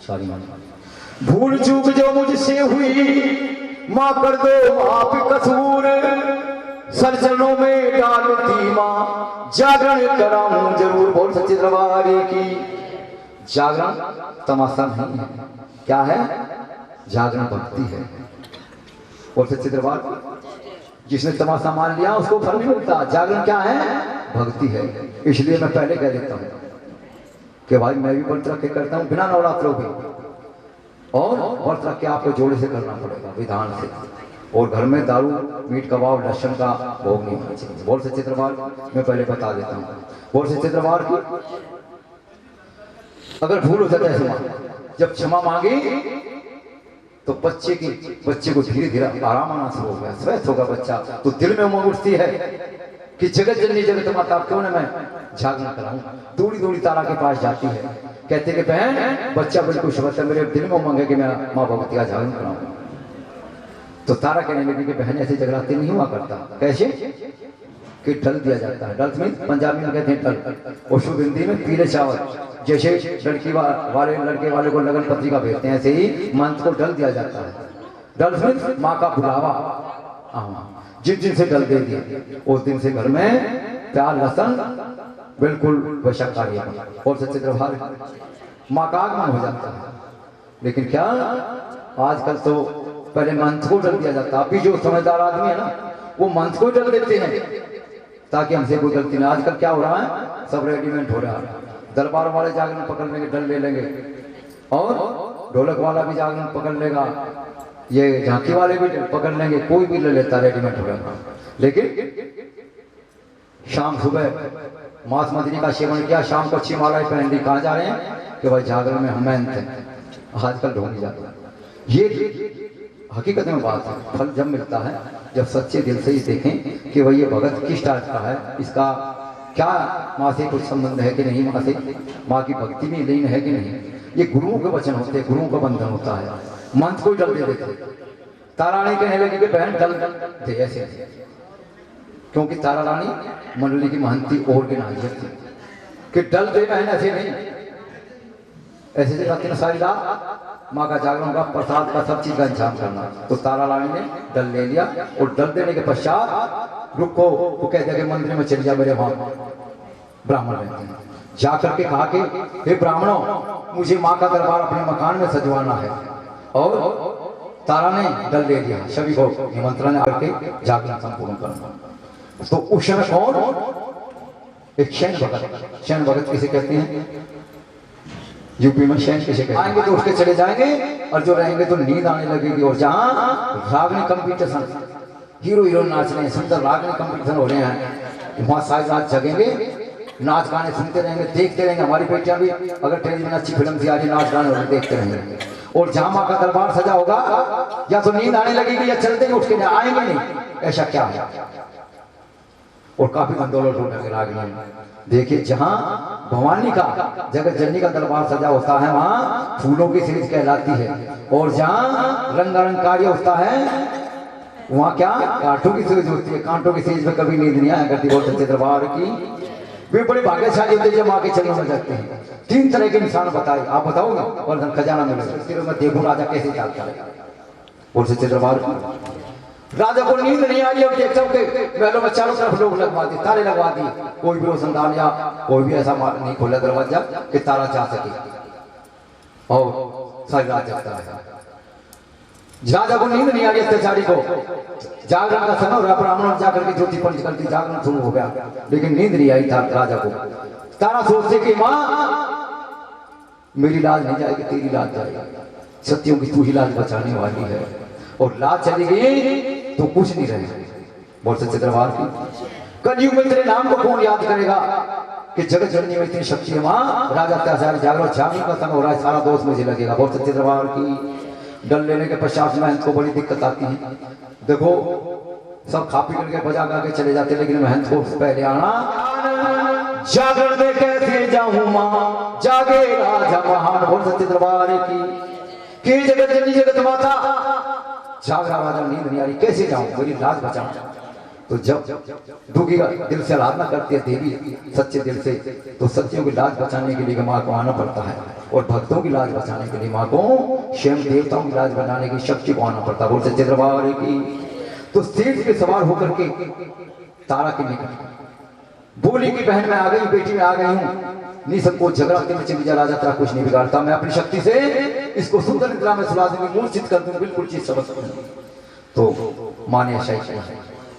सारी मांग भूल चूक जो मुझसे हुई माँ कर दो आप कसूर, सरचनों में डालती माँ जागरण कराऊं जरूर। बोल सच्चे दरबार की जागरण तमाशा नहीं है, क्या है? जागरण भक्ति है। बोल सच्चे दरबार जिसने तमाशा मान लिया उसको फल नहीं मिलता, जागरण क्या है? भक्ति है। इसलिए मैं पहले कह देता हूँ कि भाई मैं भी व्रत रख के करता हूँ बिना नवरात्रों के, और व्रत रख के आपको जोड़े से करना पड़ेगा विधान से, और घर में दारू मीट कबाब लहसुन का भोग नहीं होना चाहिए। बोल सच्चे दरबार मैं पहले बता देता हूँ। बोल सच्चे दरबार की अगर भूल हो जाता है जब क्षमा मांगे तो बच्चे को धीरे धीरे आराम आना शुरू हो गया, स्वस्थ होगा बच्चा, तो दिल में उमंग उठती है कि जगत जननी जगत माता क्यों ना मैं जागरण कराऊं। दौड़ी दौड़ी तारा के पास जाती है, कहते कि बहन बच्चा बिल्कुल स्वस्थ है, मेरे दिल में उमंग है कि मैं माँ भगवती का जागरण कराऊं। तो तारा कहने लगी कि बहन ऐसे जगराते नहीं हुआ करता, कैसे कि डल दिया जाता है। डल में पंजाबी में कहते हैं डल, और शुभ हिंदी में पीले चावल, जैसे लड़के वाले को लगन पत्रिका भेजते हैं ऐसे ही मंत्र को डल दिया जाता है। डल में माँ का बुलावा, जिस दिन से डल दे दिया उस दिन से घर में प्याज लहसुन बिल्कुल वशक्कारी और सच्चे दरबार माँ का आगमन हो जाता है। लेकिन क्या आजकल तो पहले मंत्र को डल दिया जाता है, अभी जो समझदार आदमी है ना वो मंत्र को डल देते हैं ताकि हमसे कोई गलती नहीं। आजकल क्या हो रहा है, सब रेडीमेड हो रहा है, दरबार वाले जागरण पकड़ लेंगे डल ले लेंगे, और ढोलक वाला भी जागरण पकड़ लेगा, ये झांकी वाले भी पकड़ लेंगे, कोई भी ले लेता रेडीमेड हो रहा। लेकिन शाम सुबह मांस मछली का सेवन किया, शाम को अच्छी मालाएं पहन ली, कहाँ जा रहे हैं कि भाई जागरण में हम आजकल ढूंढ जाता है। ये हकीकत में बात है, फल जब मिलता है जब सच्चे दिल से ही देखें कि भाई ये भगत किस टाइप का है, इसका क्या माँ से कुछ संबंध है कि नहीं, माँ से माँ की भक्ति में लीन है कि नहीं। ये गुरुओं के वचन होते हैं, गुरुओं का बंधन होता है, मंत्र को डल दे देते। तारा नहीं कहने लगी कि बहन डल दे ऐसे, क्योंकि तारा रानी मंडली की महंती और की नाजियत थी कि डल दे बहन ऐसे नहीं, ऐसे जगह तीन सारी रात माँ का जागरण का प्रसाद का सब चीज का इंतजाम करना। तो तारा रानी ने डल ले लिया और डल देने के पश्चात रुको वो कह दिया कि मंदिर में चल जा, मेरे वहां ब्राह्मण रहते हैं। जा करके कहा कि हे ब्राह्मणों, मुझे माँ का दरबार अपने मकान में सजवाना है। और तारा ने डल ले लिया, सभी को निमंत्रण करके जागरण संपूर्ण करना। तो उस समय कौन, एक शैन भगत, शैन भगत किसे कहते हैं यूपी में, शैन किसे कहते हैं। आएंगे तो उसके चले जाएंगे और जो रहेंगे तो नींद आने लगेगी। और जहां रागनी कंपटीशन, हीरो हीरोइन नाच रहे हैं, सुंदर रागनी कंपटीशन हो रहे हैं, वहां सारी रात जगेंगे, नाच गाने सुनते रहेंगे, देखते रहेंगे। हमारी बेटियां भी अगर टेलीविजन अच्छी फिल्म से आ रही, नाच गाने होंगे, देखते रहेंगे। और जहां माँ का दरबार सजा होगा, या तो नींद आने लगेगी या चलते उठ के आएंगे नहीं, ऐसा क्या है। और काफी गंदोलत होने लगे रागिनी में। देखिए जहां भवानी का, जगत जननी का दरबार सजा होता है, वहां फूलों की सीरीज कहलाती है। और जहां रंगारंग कार्य होता है, वहां क्या कांटों की सीरीज होती है। कांटों की सीरीज में कभी नींद नहीं आया करती। बहुत अच्छे दरबार की वे बड़े भाग्यशाली होते जब माँ के चरणों में जाते हैं। 3 तरह के निशान बताए, आप बताओगे और धन खजाना मिलेगा। मैं देखूं राजा कैसे चालता है। और सच्चे दरबार राजा को नींद नहीं आ रही, अब देखता हूँ कि महलों में चारों तरफ लोग लगवा दिए, तारे लगवा दिए, कोई भी रोशनदान या कोई भी ऐसा नहीं खोला दरवाजा कि तारा जा सके। और सारी रात जगता है। राजा को नींद नहीं आ रही, अत्याचारी को जागरण का समय हो रहा, ब्राह्मण जाकर के ज्योति पंच करती, जागरण शुरू हो गया, लेकिन नींद नहीं आई था राजा को। तारा सोचते कि माँ मेरी लाज नहीं जाएगी, तेरी लाज जाएगी, सत्यों की तू ही लाज बचाने वाली है। और लाज चली गई तो कुछ नहीं रहे। बहुत सच्चे दरबार की कलयुग में तेरे नाम को कौन याद करेगा कि जगत जननी में इतनी शक्ति है। माँ राजा अत्याचारी जागरण जागरण का समय हो रहा है, सारा दोष मुझे लगेगा। बहुत सच्चे दरबार की डल लेने के पश्चात महंत को बड़ी दिक्कत आती है। देखो सब खा पी करके बजा गा के चले जाते, लेकिन महंत को पहले आना, जागरण में कैसे जाऊं मां, जागे राजा महान। बोल सच्चे दरबार की जगत जननी जगत माता, जाग रहा राजा, नींद नहीं आ रही, कैसे जाऊं, मेरी लाज बचाऊं। तो जब दुखी दिल से आराधना करती है देवी सच्चे दिल से, तो सच्चियों की लाज बचाने के लिए माँ को आना पड़ता है। और भक्तों की लाज बचाने के लिए माँ को, स्वयं देवताओं की लाज बनाने की शक्ति को आना पड़ता है। बोल सच्चे दरबार की। तो शेष पे सवार होकर के तारा के निकट बोली कि बहन मैं आ गई, बेटी मैं आ गई हूँ, निसंकोच झगड़ा के में चली जा, राजा तेरा कुछ नहीं बिगाड़ता, मैं अपनी शक्ति से इसको सुंदर निद्रा में सुला दूंगी, मूर्छित कर दूंगी, बिल्कुल चीज समझ सकूंगी। तो माँ ने ऐसा ही किया,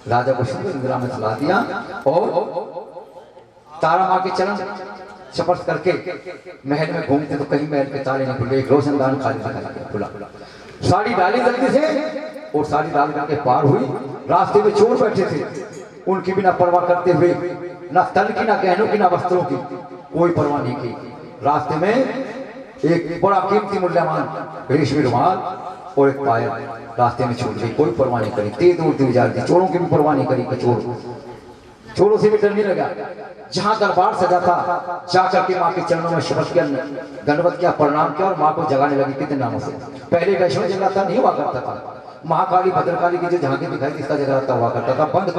राजा को सुंदर निद्रा में सुला दिया। और तारा माँ के चरण स्पर्श करके महल में घूमते तो कहीं महल के ताले नहीं खुले, एक रोशनदान खाली दिखाई खुला। साड़ी डाली जल्दी से और साड़ी डाल करके पार हुई। रास्ते में चोर बैठे थे, उनकी भी ना परवाह करते हुए, ना तन की, ना गहनों की, ना वस्त्रों की, कोई परवाह नहीं की। रास्ते में एक बड़ा कीमती मूल्यवान रेशमी रुमाल और एक पायल रास्ते में छूट गई, कोई परवाह नहीं करी, तेज दूर दूर जा रही। चोरों की भी परवाह नहीं करी, चोरों से भी डर नहीं लगा। जहां दरबार सजा था जाकर के माँ के चरणों में शपथ किया, दंडवत किया, प्रणाम किया और माँ को जगाने लगी। कितने नामों से पहले वैष्णव जगराता नहीं हुआ करता था। महाकाली भद्रकाली की जो झांकी दिखाई थी, इसका जगराता हुआ करता था बंद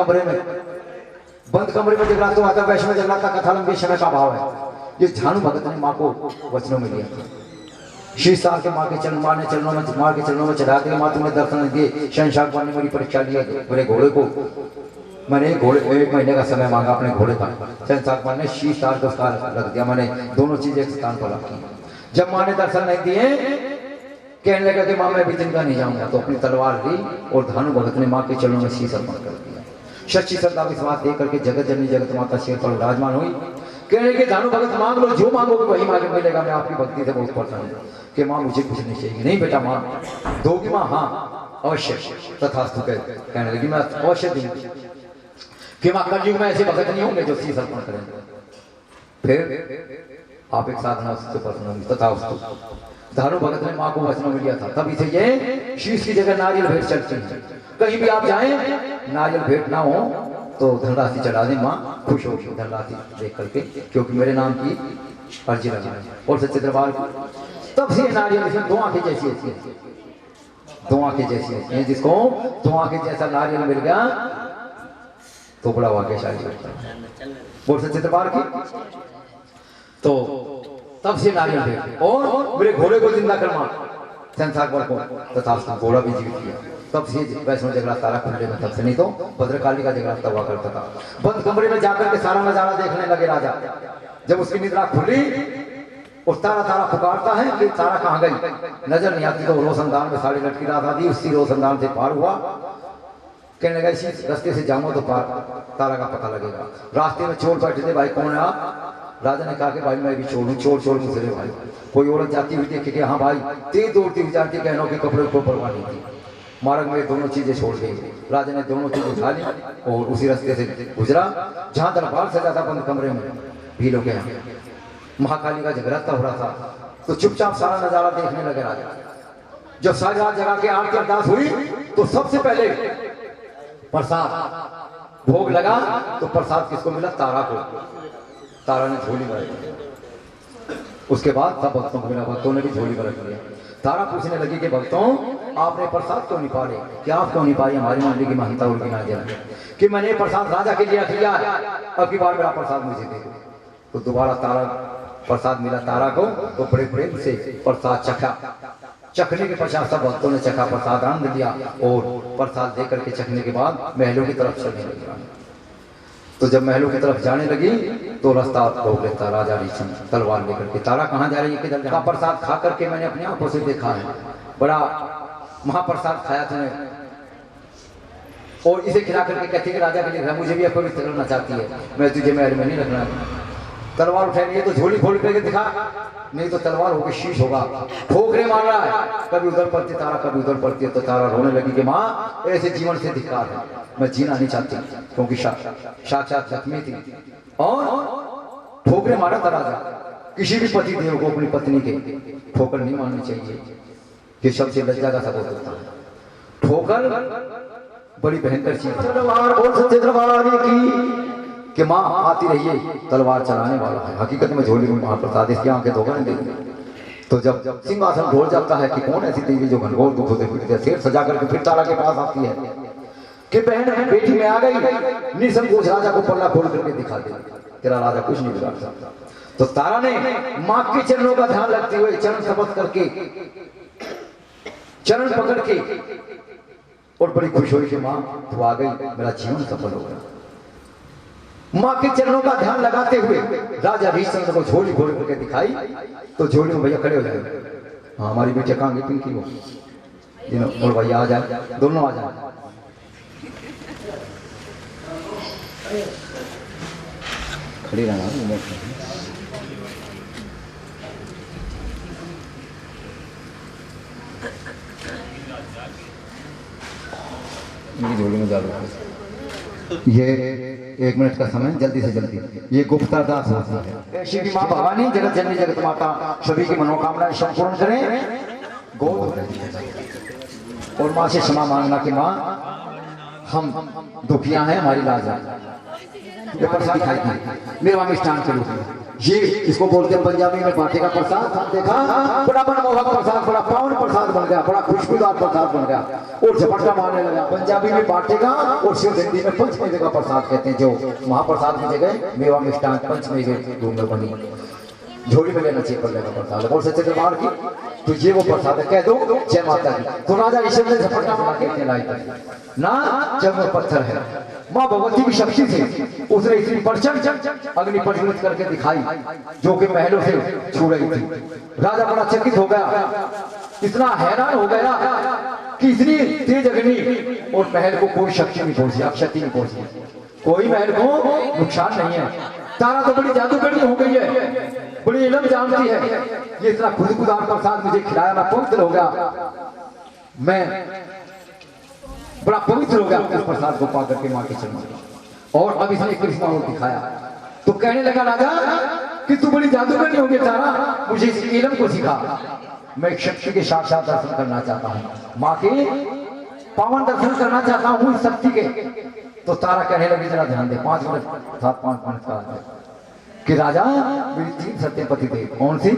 कमरे में जगराता हुआ था। वैष्णव जगराता कथा लंबे समय का भाव है। ये झानु भगत ने माँ को वचनों में लिया था। शीश साल के माँ के चरणों में चढ़ा के माँ तुम्हें दर्शन दिए, शहंशाह बनने मेरी परीक्षा लिया, मेरे घोड़े को मैंने घोड़े 1 महीने का समय मांगा अपने घोड़े का, शहंशाह बनने शीश साल को उसका रख दिया, मैंने दोनों चीजें एक स्थान पर रखी। जब माँ ने दर्शन नहीं दिए, कहने लगा कि माँ मैं भी जिंदा नहीं जाऊंगा, तो अपनी तलवार ली और धानु भगत ने माँ के चरणों में शीश अर्पण कर दिया। सच्ची श्रद्धा विश्वास दे करके जगत जननी जगत माता शेर पर विराजमान हुई। कहने के धानु भगत मांग लो, जो मांगोगे वही मांगे मिलेगा। मैं आपकी भक्ति से बहुत प्रसन्न हूँ कि माँ मुझे कुछ नहीं चाहिए। नहीं बेटा माँ दोगी माँ? हाँ अवश्य, तथास्तु कहने लगी, मैं अवश्य दूंगी। कि माँ कलयुग में ऐसे भगत नहीं होंगे जो शीश अर्पण करेंगे। फिर आप एक साधना से प्रसन्न होंगे, तथास्तु। धानु भगत ने माँ को वचनों में लिया था, तभी से ये शीश की जगह नारियल भेंट चढ़ती है। कहीं भी आप जाएं नारियल भेंट ना हो तो धनराशि चढ़ा दें, माँ खुश होगी धनराशि देख करके, क्योंकि मेरे नाम की अर्जी लगा है। और सच्चे दरबार तब से नारियल इसमें 2 आंखें जैसी होती है, 2 आंखें जैसी होती है। जिसको 2 आंखें जैसा नारियल मिल गया तो बड़ा भाग्यशाली होता है। बोल सच्चे दरबार की। तो तब से नारियल दे और मेरे घोड़े को जिंदा करवा संसार पर को तथा घोड़ा भी जीवित किया। तब से वैष्णो जगन्नाथ तारा खुले में, तब से नहीं तो भद्रकाली का जगन्नाथ हुआ करता था। बंद कमरे में जाकर के सारा नजारा देखने लगे राजा। जब उसकी निद्रा खुली और तारा तारा पुकारता है कि तारा कहाँ गई, नजर नहीं आती। तो रोशनदान में साड़ी लटकी राधा दी, उसी रोशनदान से पार हुआ। कहने लगा इसी रास्ते से जाऊंगा तो पार तारा का पता लगेगा। रास्ते में चोर बैठे थे, भाई कौन है आप? राजा ने कहा कि भाई मैं भी चोर हूँ। चोर चोर मुझसे भाई। कोई औरत जाती हुई देखी कि हाँ भाई तेज दौड़ती हुई जाती, कहनों के कपड़े को परवाह नहीं थी। मार्ग में दोनों चीजें छोड़ गई। राजा ने दोनों चीजें उठा ली और उसी रास्ते से गुजरा जहां दरबार सजा था बंद कमरे में भीड़ों के यहाँ महाकाली का जगराता हो रहा था। तो चुपचाप सारा नजारा देखने लगे राजा। जब सारी रात जगा के आरती अरदास हुई तो सबसे पहले प्रसाद भोग लगा। तो प्रसाद किसको मिला? तारा को। तारा ने झोली में रख लिया। उसके बाद सब भक्तों को मिला, भक्तों ने भी झोली में रख लिया। तारा पूछने लगी कि भक्तों आपने प्रसाद क्यों नहीं पाए? क्या आप क्यों नहीं पाए? हमारी मंडली की महंता उनकी ना जाए कि मैंने प्रसाद राजा के लिए किया है, अब की बार मेरा प्रसाद मुझे दे दो। तो दोबारा तारा प्रसाद मिला तारा को। तो बड़े प्रेम से प्रसाद चखा। चखने के पश्चात सब भक्तों ने चखा, प्रसाद आनंद लिया और प्रसाद देकर के चखने के बाद महलों की तरफ चलने लगी। तो जब महलों की तरफ जाने लगी तो रास्ता रोक लेता राजा हरिश्चंद्र तलवार लेकर के। तारा कहाँ जा रही है, किधर जा? प्रसाद खा करके मैंने अपनी आंखों से देखा है, बड़ा महाप्रसाद खाया तूने। और इसे खिला करके कहती कि राजा के लिए मुझे भी अपवित्र करना चाहती है, मैं तुझे महल में नहीं रखना। तलवार उठाई है तो झोली खोल करके दिखा, नहीं तो तलवार होकर शीश होगा। ठोकरे मार रहा है, कभी उधर पड़ती तारा कभी उधर पड़ती है। तो तारा रोने लगी कि माँ ऐसे जीवन से धिक्कार है, मैं जीना नहीं चाहती, क्योंकि साक्षात जख्मी थी। और ठोकरे मारा था राजा। किसी भी पति देव को अपनी पत्नी के ठोकर नहीं मारनी चाहिए, ये सबसे लज्जा का सबक होता है। ठोकर बड़ी भयंकर चीज है। दरबार की कि माँ आती रहिए, तलवार चलाने वाला है। हकीकत में झोली में महाप्रसाद, इसकी आंखें धोखा नहीं देगी। तो जब सिंहासन ढोल जाता है कि कौन ऐसी देवी जो घनघोर दुखों से पीड़ित है, सिर सजा करके फिर तारा के पास आती है कि बहन बेटी में आ गई, निसंकोच राजा को पल्ला खोल करके दिखा दे, तेरा राजा कुछ नहीं बिगाड़ सकता। तो तारा ने माँ के चरणों का ध्यान रखते हुए चरण शपथ करके चरण पकड़ के और बड़ी खुश हुई कि माँ तू आ गई, मेरा जीवन सफल हो गया। माँ के चरणों का ध्यान लगाते हुए राजा हरिश्चंद्र को झोली खोल करके दिखाई। तो झोली में भैया खड़े हो जाए, हाँ हमारी बेटी कहाँ गई पिंकी वो, और भैया आ जाए, दोनों आ जाए। खड़ी रहना झोली में डालो। ये 1 मिनट का समय, जल्दी से जल्दी। ये गुप्ता दास होता है। श्री की माँ भवानी जगत जननी जगत माता सभी की मनोकामनाएं संपूर्ण करें। गोद और माँ से क्षमा मांगना कि माँ हम दुखियां हैं, हमारी लाज है। ये प्रसाद दिखाई दी मेरा मिष्ठान के रूप में। ये इसको बोलते हैं पंजाबी में बाटे का प्रसाद। देखा बड़ा मनमोहक प्रसाद, बड़ा पावन प्रसाद बन गया, बड़ा खुशबूदार प्रसाद बन गया और झपटका मारने लगा। पंजाबी में बाटेगा और शिव हिंदी में पंचमेवे का प्रसाद कहते हैं, जो महाप्रसाद की जगह मेवा मिष्ठान पंचमेवे रूप में बनी। झोली में लेना चाहिए पल्ले का प्रसाद। और सच्चे दरबार की तो ये वो प्रसाद है, कह दो जय माता की। तो राजा ऋषभ ने झपटका मार के लाई ना, जब वो पत्थर है। माँ भगवती की शक्ति थी, उसने इतनी प्रचंड अग्नि प्रज्वलित करके दिखाई जो कि महलों से छू रही थी। राजा बड़ा चकित हो गया, इतना हैरान हो गया कि इतनी तेज अग्नि और महल को कोई शक्ति नहीं पहुंची, क्षति नहीं पहुंची, कोई महल को नुकसान नहीं है। तारा तो बड़ी जादूगरनी हो गई है, बड़ी इल्म जानती है। ये इतना खुदकुदार प्रसाद मुझे खिलाया, मैं पवित्र हो गया, मैं बड़ा पवित्र हो गया इस प्रसाद को पा करके माँ के चरणों। और अब इसने कृष्णा और दिखाया तो कहने लगा राजा कि तू बड़ी जादूगरनी होगी तारा, मुझे इस इल्म को सिखा। मैं एक शक्ति के साक्षात दर्शन करना चाहता हूँ, माँ के पावन दर्शन करना चाहता हूँ इस शक्ति के। तो तारा कहने लगी जरा ध्यान दे, 5 मिनट 7-5 मिनट का कि राजा मेरी 3 सत्य पति थे। कौन सी?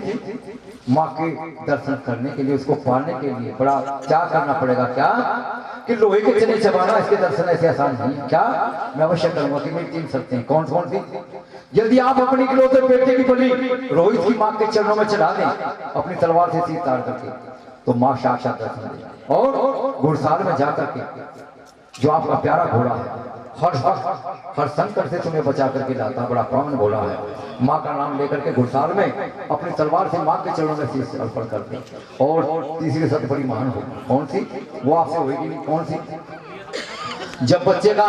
माँ के दर्शन करने के लिए, उसको पाने के लिए बड़ा क्या करना पड़ेगा, क्या कि लोहे के चने चबाना, इसके दर्शन ऐसे आसान नहीं है। क्या मैं अवश्य करूंगा कि मेरी 3 शर्तें हैं। कौन कौन सी? यदि आप अपनी इकलौते बेटे की बलि रोहित की माँ के चरणों में चढ़ा दें अपनी तलवार से तीर तार करके, तो माँ साक्षात दर्शन देगी। और घुड़साल में जाकर के जो आपका प्यारा घोड़ा है, हर वक्त हर संकट से तुम्हें बचा करके लाता, बड़ा पावन घोड़ा है। माँ का नाम लेकर के घुड़साल में अपनी तलवार से माँ के चरणों में शीश अर्पण करते। और तीसरी शर्त बड़ी महान हो, कौन सी? वो आपसे होगी नहीं। कौन सी? जब बच्चे का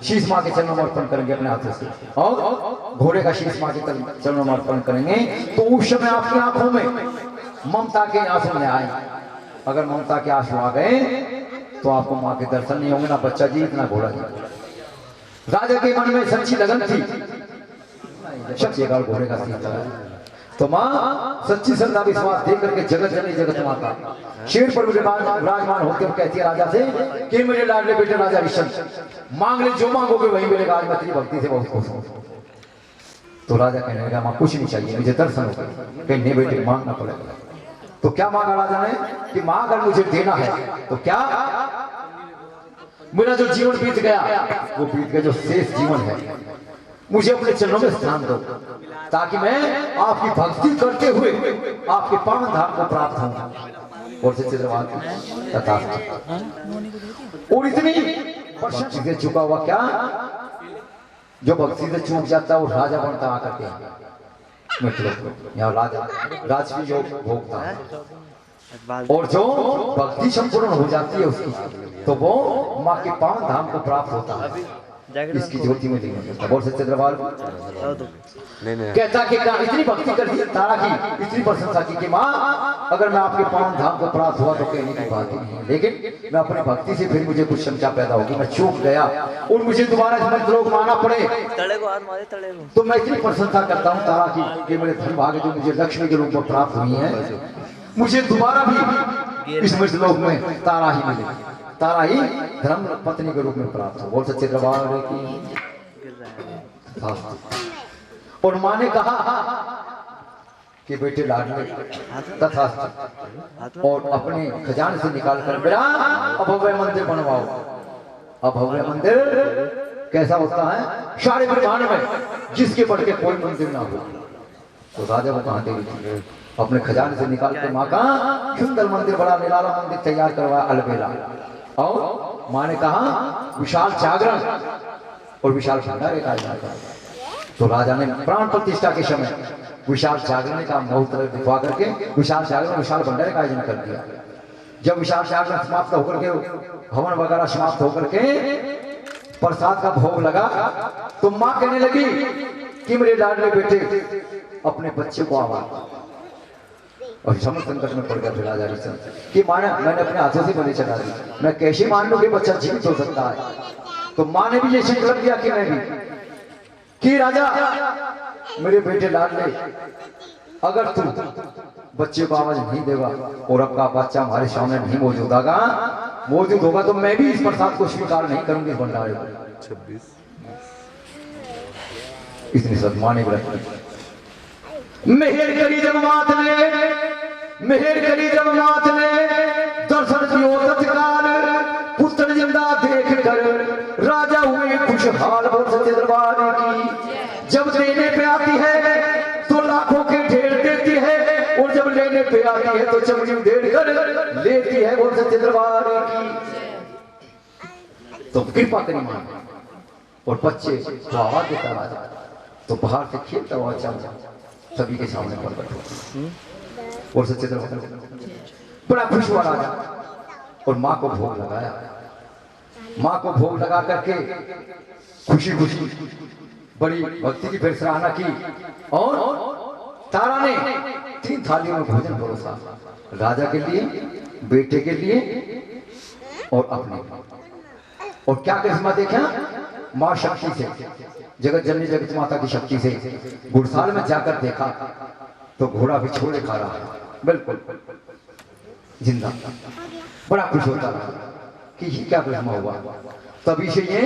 शीश माँ के चरणों में अर्पण करेंगे अपने हाथों से, और घोड़े का शीश माँ के चरणों में अर्पण करेंगे, तो उस समय आपकी आंखों में ममता के आंसू में आए। अगर ममता के आंसू आ गए तो आपको माँ के दर्शन नहीं होंगे, ना बच्चा जी इतना घोड़ा जी। राजा के मन में सच्ची लगन थी, शख्स घोड़े का शीश लगाया। तो माँ सच्ची श्रद्धा विश्वास देख करके जगत जननी जगत माता शेर पर विराजमान होते हुए कहती है राजा से कि मेरे लाडले बेटे राजा ऋषभ, मांग ले जो मांगोगे वही मिलेगा, आज मैं तेरी भक्ति से बहुत खुश हूं। तो राजा कहने लगा माँ कुछ नहीं चाहिए, मुझे दर्शन हो गए। नहीं बेटे मांगना पड़ेगा। तो क्या मांगा राजा ने कि माँ अगर मुझे देना है तो क्या, मेरा जो जीवन बीत गया वो बीत गया, जो शेष जीवन है मुझे अपने चरणों में स्थान दो, ताकि मैं आपकी भक्ति करते हुए आपके पावन धाम को प्राप्त हूं। और सच्चे दरबार की तथास्तु। और इतनी भक्ति से चुका हुआ क्या, जो भक्ति से चूक जाता है वो राजा बनता आकर के। मित्रों यहाँ राजा राज भी योग भोगता है, और जो भक्ति संपूर्ण हो जाती है उसकी, तो वो माँ के पावन धाम को प्राप्त होता है। इसकी ज्योति में देखा बहुत सच्चे दरबार कहता कि इतनी भक्ति कर दी तारा की, इतनी प्रशंसा की कि माँ अगर मैं आपके पावन धाम को प्राप्त हुआ तो कहने की बात ही नहीं, लेकिन मैं अपनी भक्ति से फिर मुझे कुछ शंका पैदा होगी, मैं चूक गया और मुझे दोबारा इस मंत्रों को आना पड़े, तले को हाथ मारे तले को। तो मैं इतनी प्रशंसा करता हूँ तारा की कि मेरे धन भाग्य जो मुझे लक्ष्मी के रूप में प्राप्त हुई है, मुझे दोबारा भी इस मृतलोक में तारा ही मिले, तारा ही धर्म पत्नी के रूप में प्राप्त हो। बहुत सच्चे दरबार की। और माँ ने कहा कि बेटे लाडले तथास्तु, और अपने खजाने से निकाल कर बेटा अभव्य मंदिर बनवाओ। अभव्य मंदिर कैसा होता है? सारे ब्रह्मांड में जिसके बढ़ के कोई मंदिर ना हो। तो राजा को कहा देवी अपने खजाने से निकाल के माँ का सुंदर मंदिर, बड़ा निराला मंदिर तैयार करवाया अलबेला। और माँ ने कहा विशाल जागरण और विशाल भंडारे का आयोजन करा। तो राजा ने प्राण प्रतिष्ठा के समय विशाल जागरण का मुहूर्त दिखवा करके विशाल जागरण विशाल भंडारे का आयोजन कर दिया। जब विशाल जागरण समाप्त होकर के हवन वगैरह समाप्त होकर के प्रसाद का भोग लगा, तो माँ कहने लगी कि मेरे लाडले बेटे अपने बच्चे को आवाज, और समझ संकट में पड़ गया फिर राजा ऋषभ कि माना मैंने अपने हाथों से बलि चढ़ा दी, मैं कैसे मान लूं कि बच्चा जीवित हो सकता है। तो माँ ने भी ये संकल्प किया कि मैं भी कि राजा मेरे बेटे लाडले, अगर तू बच्चे को आवाज नहीं देगा और आपका बच्चा हमारे सामने नहीं मौजूद होगा तो मैं भी इस प्रसाद को स्वीकार नहीं करूंगी इस भंडारे को। 26 इतनी सब माँ ने मेहर करी जब मात ने, मेहर करी जब मात ने, दर्शन दियो तत्काल, पुत्र जिंदा देख कर राजा हुए खुशहाल। बोल सच्चे दरबार की। जब देने पे आती है तो लाखों के ढेर देती है, और जब लेने पे आती है तो चमड़ी उधेड़ कर लेती है। बोल सच्चे दरबार की। तो कृपा करी मां, और बच्चे को आवाज देता राजा, तो बाहर से खेलता हुआ चल सभी के सामने प्रकट हुआ। और सच्चे दरबार बड़ा खुश हुआ राजा, और माँ को भोग लगाया। माँ को भोग लगा करके खुशी खुशी बड़ी भक्ति की फिर सराहना की, और तारा ने 3 थालियों में भोजन परोसा, राजा के लिए, बेटे के लिए और अपने। और क्या करिश्मा देखा माँ शक्ति से, जगत जननी जगत माता की शक्ति से घुड़साल में जाकर देखा तो घोड़ा भी छोड़े खा रहा है, बिल्कुल जिंदा। बड़ा खुश होता रहा कि ये क्या करिश्मा हुआ। तभी से ये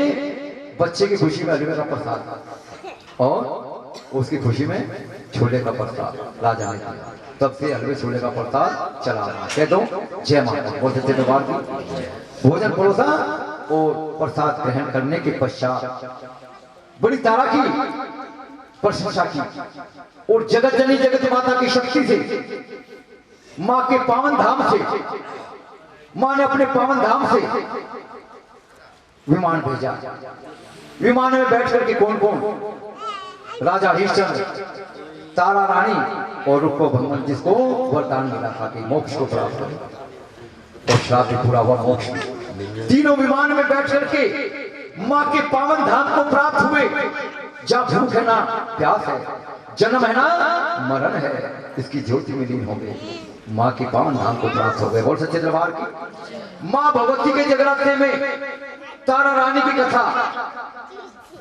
बच्चे की खुशी में हलवे का प्रसाद और उसकी खुशी में छोले का प्रसाद राजा ने दिया। तब से हलवे छोले का प्रसाद चला रहा। कह दो जय माता। बोल सच्चे दरबार की। भोजन परोसा और प्रसाद ग्रहण करने के पश्चात बड़ी तारा की प्रशंसा की और जगत जननी जगत माता की शक्ति से, मां के पावन धाम से, मां ने अपने पावन धाम से विमान भेजा। विमान में बैठ करके कौन कौन? राजा हरिश्चंद्र, तारा रानी और रूप भगवान, जिसको वरदान मिला था कि मोक्ष को प्राप्त कर और श्राप भी पूरा हुआ मोक्ष। तीनों विमान में बैठ करके मां के पावन धाम को प्राप्त हुए। जब भूख है ना प्यास है, जन्म है ना मरण है, इसकी ज्योति में लीन हो गए, मां के पावन धाम को प्राप्त हो गए। बोल सच्चे दरबार की। मां भगवती के जगराते में तारा रानी की कथा,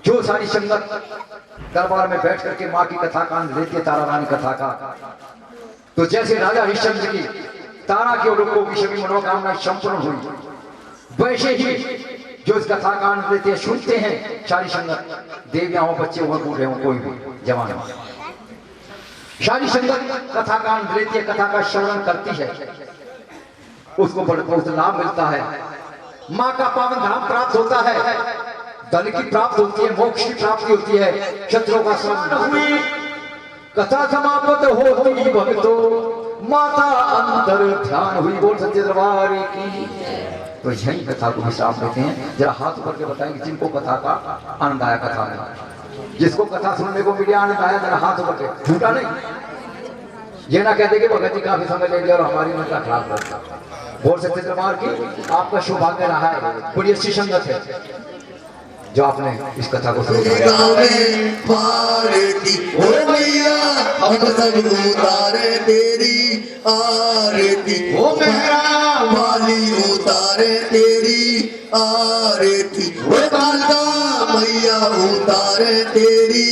जो सारी संगत दरबार में बैठ करके मां की कथा का आनंद लेती है, तारा रानी कथा का। तो जैसे राजा हरिश्चंद्र की तारा के लोगों की सभी मनोकामना संपूर्ण हुई, वैसे ही जो इस कथा का आनंद लेते हैं, सुनते हैं सारी संगत, देवियां हो, बच्चे हो, बूढ़े हो, कोई भी जवान हो, सारी संगत कथा का आनंद लेती है, कथा का श्रवण करती है, उसको बहुत लाभ मिलता है, मां का पावन धाम प्राप्त होता है, धन की प्राप्त होती है, मोक्ष की प्राप्ति होती है, शत्रुओं का समाप्त हुई। कथा समाप्त होती भक्तो माता अंतर ध्यान हुई। बोल सच्चे दरबार की। तो यही कथा को विश्राम देते हैं। जरा हाथ ऊपर के बताएंगे जिनको कथा का आनंद आया, कथा में जिसको कथा सुनने को मिला आनंद आया, जरा हाथ ऊपर के, झूठा नहीं। ये ना कहते कि भगत जी काफी समय ले लिया और हमारी मन का खराब करता। बोल सच्चे दरबार की। आपका सौभाग्य रहा है, बड़ी अच्छी संगत है जो आपने इस कथा को सुना। मैया हम सब उतारे तेरी आरती, ओ मेहरा वाली उतारे तेरी आरती, ओ कालका मैया उतारे तेरी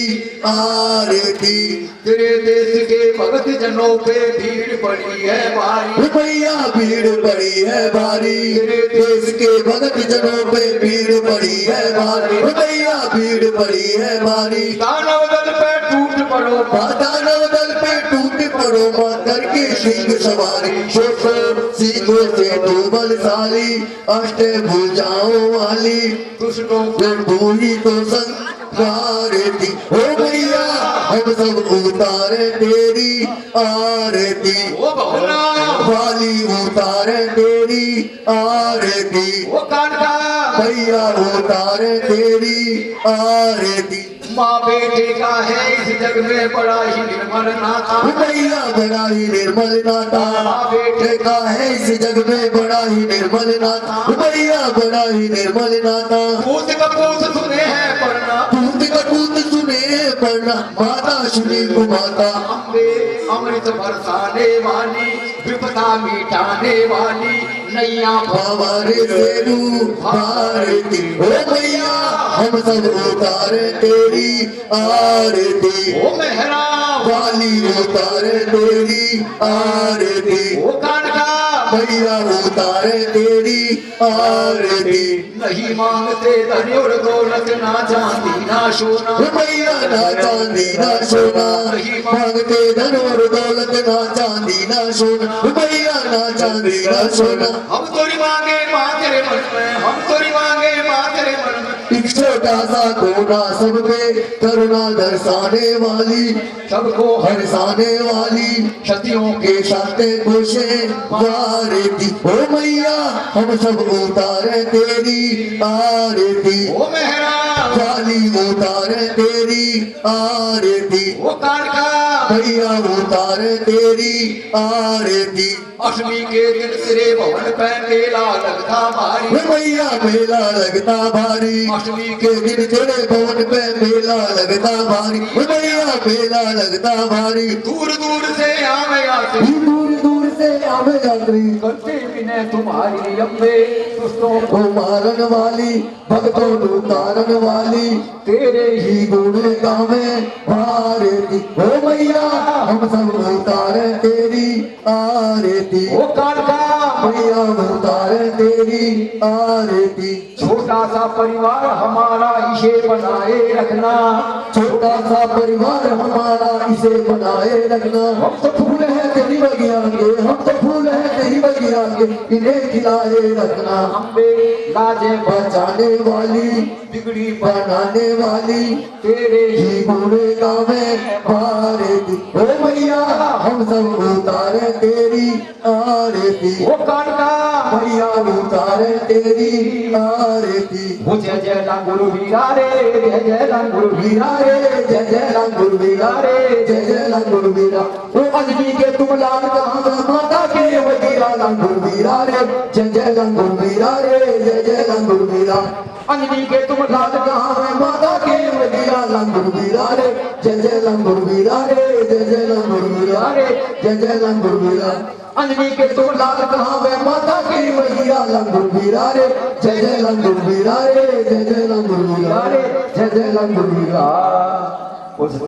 आरती। तेरे देश के भगत जनों पे भीड़ पड़ी है भारी, भैया भीड़ पड़ी है भारी, तेरे देश के भगत जनों पे भीड़ पड़ी है भारी, भैया भीड़ पड़ी है भारी। दानव दल पे टूट पड़ो, दानव दल पे टूट पड़ो, मां करके सिंह सवारी, सोचो सिंहों से तू बलशाली, अष्ट भुजाओं वाली, दुष्टों को भूली तो संकारती। ओ भैया हम सब उतारे तेरी आरती, ओ बहुना वाली उतारे तेरी आरती, ओ कानका भैया उतारे तेरी आरती। माँ बेटे का है इस जग में बड़ा ही निर्मल नाता, भैया बड़ा ही निर्मल नाता, माँ बेटे का है इस जग में बड़ा ही निर्मल नाता, भैया बड़ा ही निर्मल नाता। पूत कपूत सुने हैं पढ़ना, पूत कपूत सुने हैं पढ़ना, माता सुनी को माता। अम्बे अमृत बरसाने वाली, विपदा मिटाने वाली, नैया हमारे सेरू भारती, ओ मैया हम सब उतारे तेरी आरती, ओ मेहरा वाली उतारे तेरी आरती, ओ कानका भैया उतारे तेरी आरती। नहीं मांगते धन और दौलत, ना चांदी ना सोना, भैया ना चांदी ना सोना, मांगते धन और दौलत, ना चांदी ना सोना, भैया ना चांदी ना सोना। हम तोरी मांगे माँ तेरे मन में, हम तोरी मांगे माँ तेरे मन में। एक छोटा सा कोना सब पे करुणा दर्शाने वाली, सबको हरसाने वाली, क्षतियों के साथे खुशे वारती। ओ मैया हम सब उतारे तेरी आरती, ओ मेहरा वाली उतारे तेरी आरती, ओ कानका भैया उतारे तेरी आरती। अष्टमी के दिन तेरे भवन पे मेला लगता भारी, भैया मेला लगता भारी, अष्टमी के दिन तेरे भवन पे मेला लगता भारी, भैया मेला लगता भारी। दूर दूर से आवे यात्री, दूर दूर से आवे यात्री, करते विनय तुम्हारी अम्बे, दुष्टों को मारन वाली, भक्तों को तारन वाली, तेरे ही गुण गावे भारती। ओ मैया हम सब उतारे तेरी आरती, ओ कानका मैया उतारे तेरी आरती। छोटा सा परिवार हमारा इसे बनाए रखना, छोटा सा परिवार हमारा इसे बनाए रखना, हम तो फूल है तेरी तेरी बगिया के, हम तो फूल है तेरी बगिया के, इन्हें खिलाए रखना अम्बे लाजे बचाने वाली, बिगड़ी बनाने वाली, तेरे ही बुरे गावे भारती। ओ मैया हम सब उतारे तेरी आरती, वो कानका मैया उतारे तेरी आरती। वो जय जय लंगुर वीरा रे, जय जय लंगुर वीरा रे, जय जय लंगुर वीरा रे, जय जय लंगुर वीरा। ओ अजनी के तुम लाल कहाँ माता के वजीरा लंगुर वीरा रे, जय जय लंगुर वीरा रे, जय जय लंगुर वीरा। अंजनी के तुम लाल कहाँ है माता के वजीरा लंगुर वीरा रे, जय जय लंगुर वीरा रे, जय जय लंगुर वीरा रे, जय जय लंगुर वीरा। अंजनी के तुम लाल कहाँ है माता के वजीरा लंगुर वीरा रे, जय जय लंगुर वीरा रे, जय जय लंगुर वीरा रे, जय जय लंगुर वीरा।